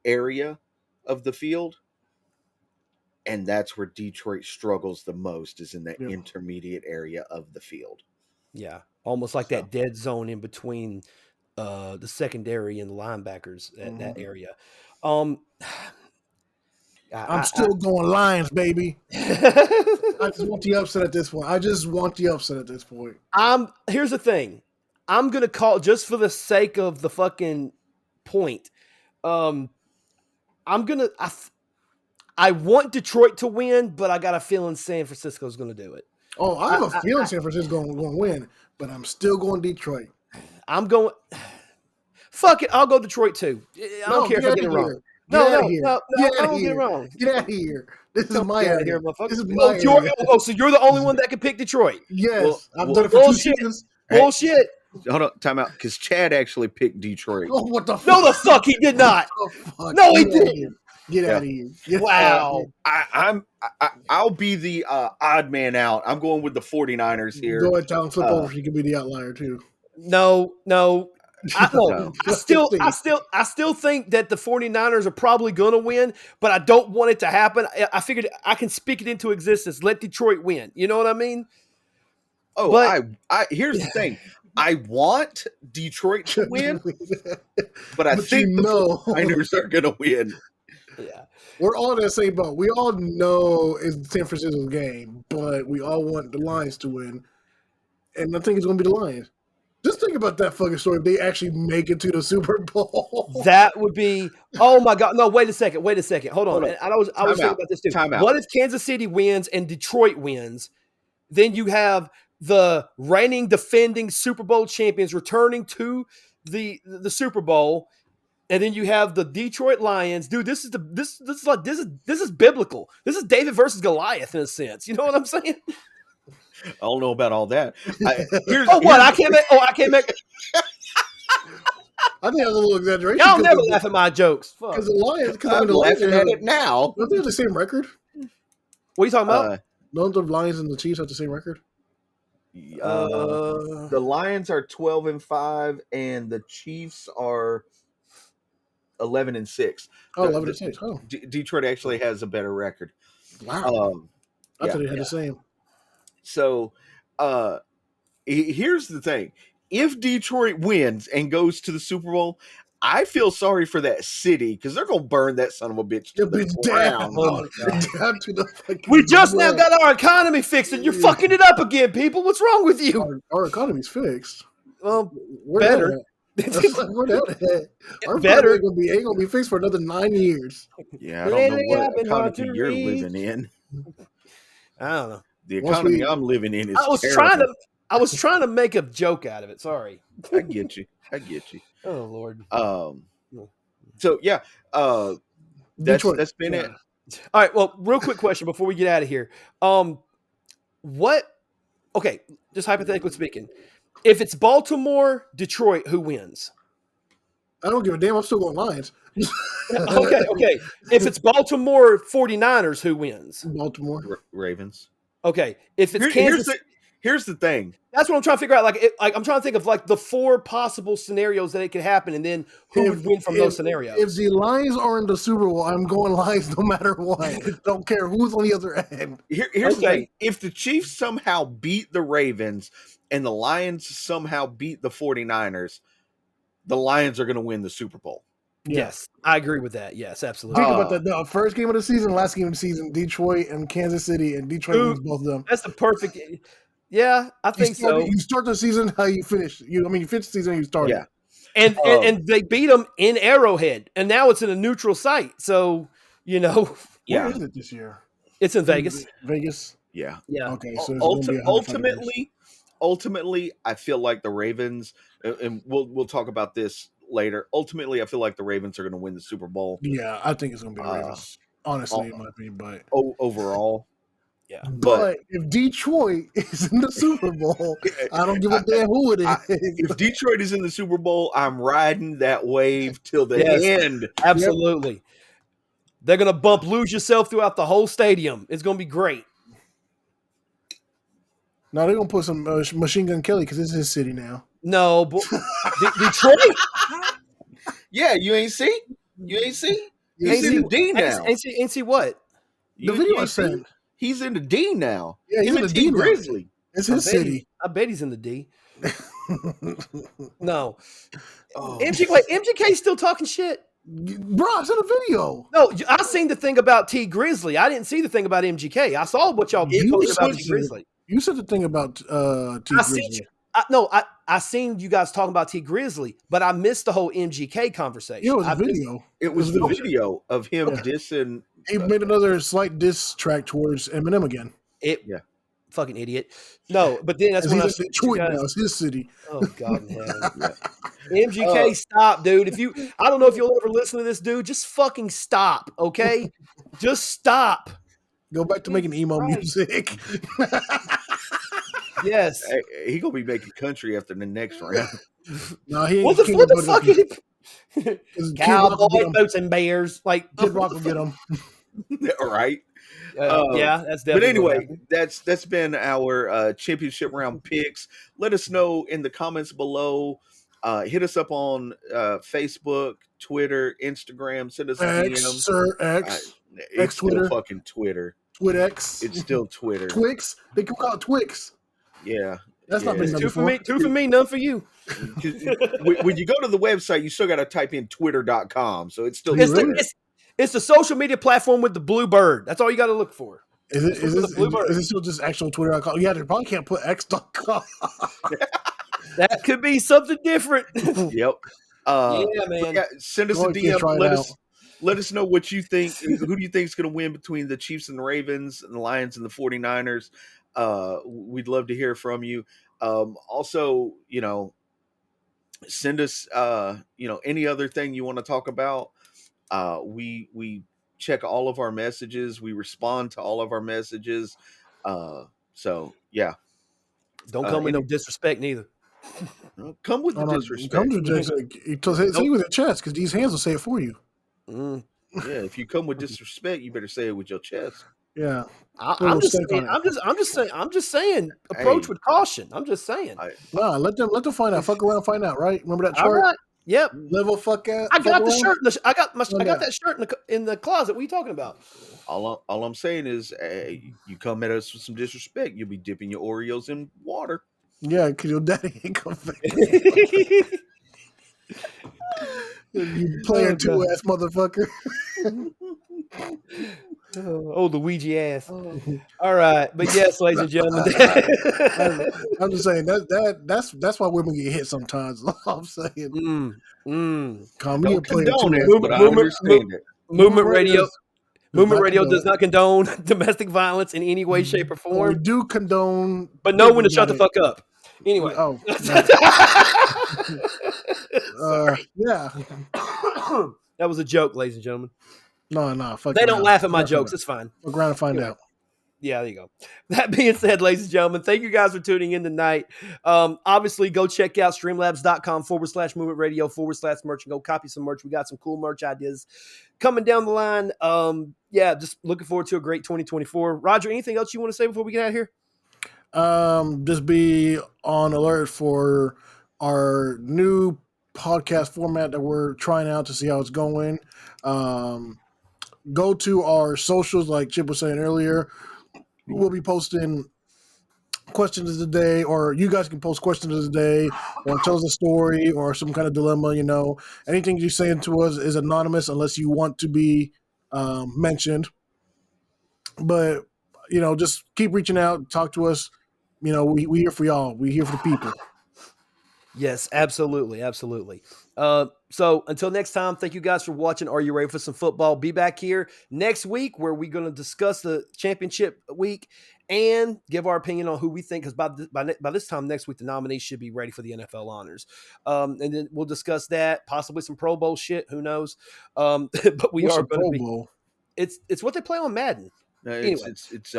area of the field. And that's where Detroit struggles the most, is in that intermediate area of the field. Yeah, almost like that dead zone in between the secondary and the linebackers at that area. I'm still going Lions, baby. I just want the upset at this point. Here's the thing. I'm going to call, just for the sake of the fucking point, I want Detroit to win, but I got a feeling San Francisco's going to do it. Oh, I have a feeling San Francisco's going to win, but I'm still going Detroit. I'm going. Fuck it, I'll go Detroit too. I don't care if I get it wrong. No, I don't get it wrong. Get out of here. This is my area. This is my area. So you're the only one that can pick Detroit? Yes. I've done it for 2 seasons. Bullshit. Hold on, time out, because Chad actually picked Detroit. Oh, what the fuck? No, the fuck he did not. No, he didn't. Get out of here. Wow. I'll be the odd man out. I'm going with the 49ers here. Go ahead, tell him flip over. He can be the outlier too. No. I still think that the 49ers are probably going to win, but I don't want it to happen. I figured I can speak it into existence. Let Detroit win. You know what I mean? Oh, but, here's the thing. I want Detroit to win, but I think the 49ers are going to win. Yeah, we're all in the same boat. We all know it's San Francisco's game, but we all want the Lions to win, and I think it's going to be the Lions. Just think about that fucking story. If they actually make it to the Super Bowl, that would be. Oh my God! No, wait a second. Hold on. I was thinking about this too. What if Kansas City wins and Detroit wins? Then you have the reigning, defending Super Bowl champions returning to the Super Bowl. And then you have the Detroit Lions. Dude, this is biblical. This is David versus Goliath in a sense. You know what I'm saying? I don't know about all that. I can't make. I think that's a little exaggeration. Y'all never laugh at my jokes. Because the Lions, I'm laughing at it now. Don't they have the same record? What are you talking about? Don't the Lions and the Chiefs have the same record? The Lions are 12-5, and the Chiefs are 11-6. Oh, 11-6. Oh, Detroit actually has a better record. wow. I Yeah. thought they had the same. So, here's the thing: if Detroit wins and goes to the Super Bowl, I feel sorry for that city because they're gonna burn that son of a bitch to It'll be the down. ground. Oh my God. Down to the fucking We just now ground. got our economy fixed, and you're fucking it up again, people. What's wrong with you? Our economy's fixed. Well, Where better. that at? Where that at? Our Better. economy ain't gonna be fixed for another 9 years. Yeah, I don't know Lately, what I've been hard economy to you're read. living in. I don't know. The Once economy we- I'm living in is I was terrible. trying to make a joke out of it. Sorry. I get you. Oh Lord. So yeah, Detroit. that's been it. All right. Well, real quick question before we get out of here. What? Okay, just hypothetically speaking, if it's Baltimore, Detroit, who wins? I don't give a damn. I'm still going Lions. Okay. If it's Baltimore 49ers, who wins? Baltimore. Ravens. Okay. If it's Kansas, Here's the thing. that's what I'm trying to figure out. Like I'm trying to think of like the 4 possible scenarios that it could happen, and then who would win from those scenarios. If the Lions are in the Super Bowl, I'm going Lions no matter what. Don't care who's on the other end. Here's the thing. If the Chiefs somehow beat the Ravens and the Lions somehow beat the 49ers, the Lions are going to win the Super Bowl. Yes, I agree with that. Yes, absolutely. Think about that. The first game of the season, last game of the season, Detroit and Kansas City, and Detroit wins both of them. That's the perfect. Yeah, I think so. You start the season how you finish. You finish the season how you started. Yeah. And they beat them in Arrowhead, and now it's in a neutral site. So Where Yeah. is it this year? it's in Vegas. Vegas. Yeah. Yeah. Okay, so it's gonna be 105 ultimately, I feel like the Ravens, and we'll talk about this later. Ultimately, I feel like the Ravens are going to win the Super Bowl. Yeah, I think it's gonna be the Ravens. Honestly, in my opinion, but Overall, Yeah. but if Detroit is in the Super Bowl, I don't give a damn who it is. if Detroit is in the Super Bowl, I'm riding that wave till the Yes. end. Absolutely. They're gonna bump "Lose Yourself" throughout the whole stadium. It's gonna be great. No, they're gonna put some Machine Gun Kelly because it's his city now. No, but Detroit. Yeah, you ain't see? He's in the D now. Ain't see what? The video I ain't see? sent. He's in the D now. Yeah, he's Him in and the T D now. Grizzly. It's his city. I bet he's in the D. No. Oh. MGK's still talking shit. Bro, I sent a video. No, I seen the thing about T Grizzly. I didn't see the thing about MGK. I saw what y'all You posted about said T Grizzly. You said the thing about T I seen Grizzly. I seen you guys talking about T Grizzly, but I missed the whole MGK conversation. Yeah, it was I a video. It was the video of him dissing. He made another slight diss track towards Eminem again. Yeah. Fucking idiot. No, but then that's when I He's in said Detroit now. It's his city. oh God in heaven. MGK, stop, dude. I don't know if you'll ever listen to this, dude. Just fucking stop, okay? Just stop. Go back to making emo music. Yes. He gonna be making country after the next round. No, he ain't. What the fuck? Kid Rock will get Cowboy him. boots and bears, like Kid Rock will get him. All right. yeah, that's definitely. But anyway, that's been our championship round picks. Let us know in the comments below. Hit us up on Facebook, Twitter, Instagram. Send us a X, DM. sir, X. It's X still Twitter. fucking Twitter. Twix. It's still Twitter. Twix. They can call it Twix. Yeah. That's not Yeah. been It's done two for before. me, two for me, none for you. When you go to the website, you still got to type in twitter.com. So it's still It's, Twitter. it's the social media platform with the blue bird. That's all you got to look for. Is the blue bird. it still just actual Twitter.com? Yeah, they probably can't put X.com. That could be something different. Yep. Yeah, man. Yeah, send us Go a ahead, kid, try DM. it Let us know what you think. Who do you think is going to win between the Chiefs and the Ravens and the Lions and the 49ers? We'd love to hear from you. Also, send us, any other thing you want to talk about. We check all of our messages. We respond to all of our messages. So yeah. Don't come with no disrespect neither. Come with the disrespect. Come to Jason. Say with your chest because these hands will say it for you. Mm. Yeah, if you come with disrespect, you better say it with your chest. Yeah. I'm just saying. Approach with caution. I'm just saying. Nah, let them find out. Fuck around, find out. Right? Remember that All chart? right. Yep. Level fuck out. I got the around? shirt. I got yeah. that shirt in the closet. What are you talking about? All I'm saying is, you come at us with some disrespect, you'll be dipping your Oreos in water. Yeah, because your daddy ain't come back. You player Oh, two God. ass motherfucker. Oh, Luigi ass. All right, but yes, ladies and gentlemen. I'm just saying that's why women get hit sometimes. That's all I'm saying. Call me a Don't player condone two it, ass but I Movement, understand it. movement radio. does Movement not radio condone does not condone domestic violence in any way, shape, or But we form. do condone But know when thinking to shut about the it. fuck up. Anyway. Oh, yeah. That was a joke, ladies and gentlemen. No, fuck They don't around. laugh at my jokes. It's fine. Fuck around and find Anyway. out. Yeah, there you go. That being said, ladies and gentlemen, thank you guys for tuning in tonight. Obviously, go check out streamlabs.com/movement radio /merch and go copy some merch. We got some cool merch ideas coming down the line. Just looking forward to a great 2024. Roger, anything else you want to say before we get out of here? Just be on alert for our new podcast format that we're trying out to see how it's going. Go to our socials, like Chip was saying earlier. We'll be posting questions of the day, or you guys can post questions of the day, or tell us a story or some kind of dilemma. Anything you say to us is anonymous unless you want to be mentioned. But just keep reaching out, talk to us. We here for y'all. We here for the people. Yes, absolutely. So until next time, thank you guys for watching. Are you ready for some football? Be back here next week where we're going to discuss the championship week and give our opinion on who we think, because by this time next week, the nominees should be ready for the NFL honors. And then we'll discuss that, possibly some Pro Bowl shit. Who knows? But we What's are a going to Pro be. Bowl? It's what they play on Madden. It's Anyway. it's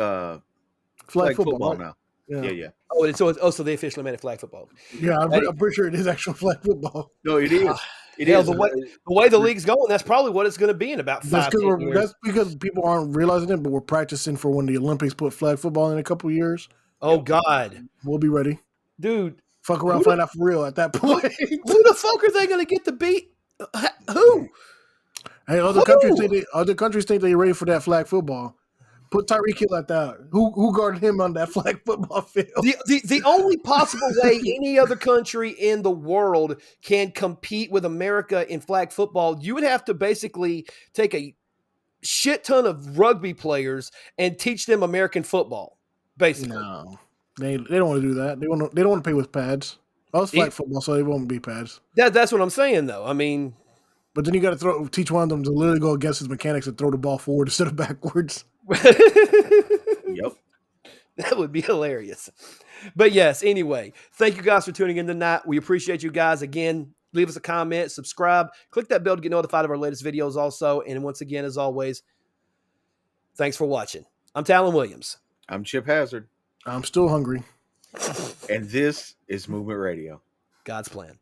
Flag football right? now. Yeah. Yeah. So they officially made it flag football. Yeah, I'm pretty sure it is actual flag football. No, it is. It Hell, is. the way the league's going, that's probably what it's going to be in about 5-10 years. That's because people aren't realizing it, but we're practicing for when the Olympics put flag football in a couple of years. Oh, God. We'll be ready. Dude. Fuck around, find out for real at that point. Who the fuck are they going to get to beat? Who? Hey, other countries think they're ready for that flag football. Put Tyreek Hill at that. Who guarded him on that flag football field? The only possible way any other country in the world can compete with America in flag football, you would have to basically take a shit ton of rugby players and teach them American football. Basically, No, they don't want to do that. They don't want to pay with pads. Oh, it's flag football, so they won't be pads. That's what I'm saying, though. I mean, but then you got to teach one of them to literally go against his mechanics and throw the ball forward instead of backwards. Yep. That would be hilarious. But yes, anyway, thank you guys for tuning in tonight. We appreciate you guys. Again, leave us a comment, subscribe, click that bell to get notified of our latest videos also. And once again, as always, thanks for watching. I'm Talon Williams. I'm Chip Hazard. I'm still hungry. And this is Movement Radio. God's plan.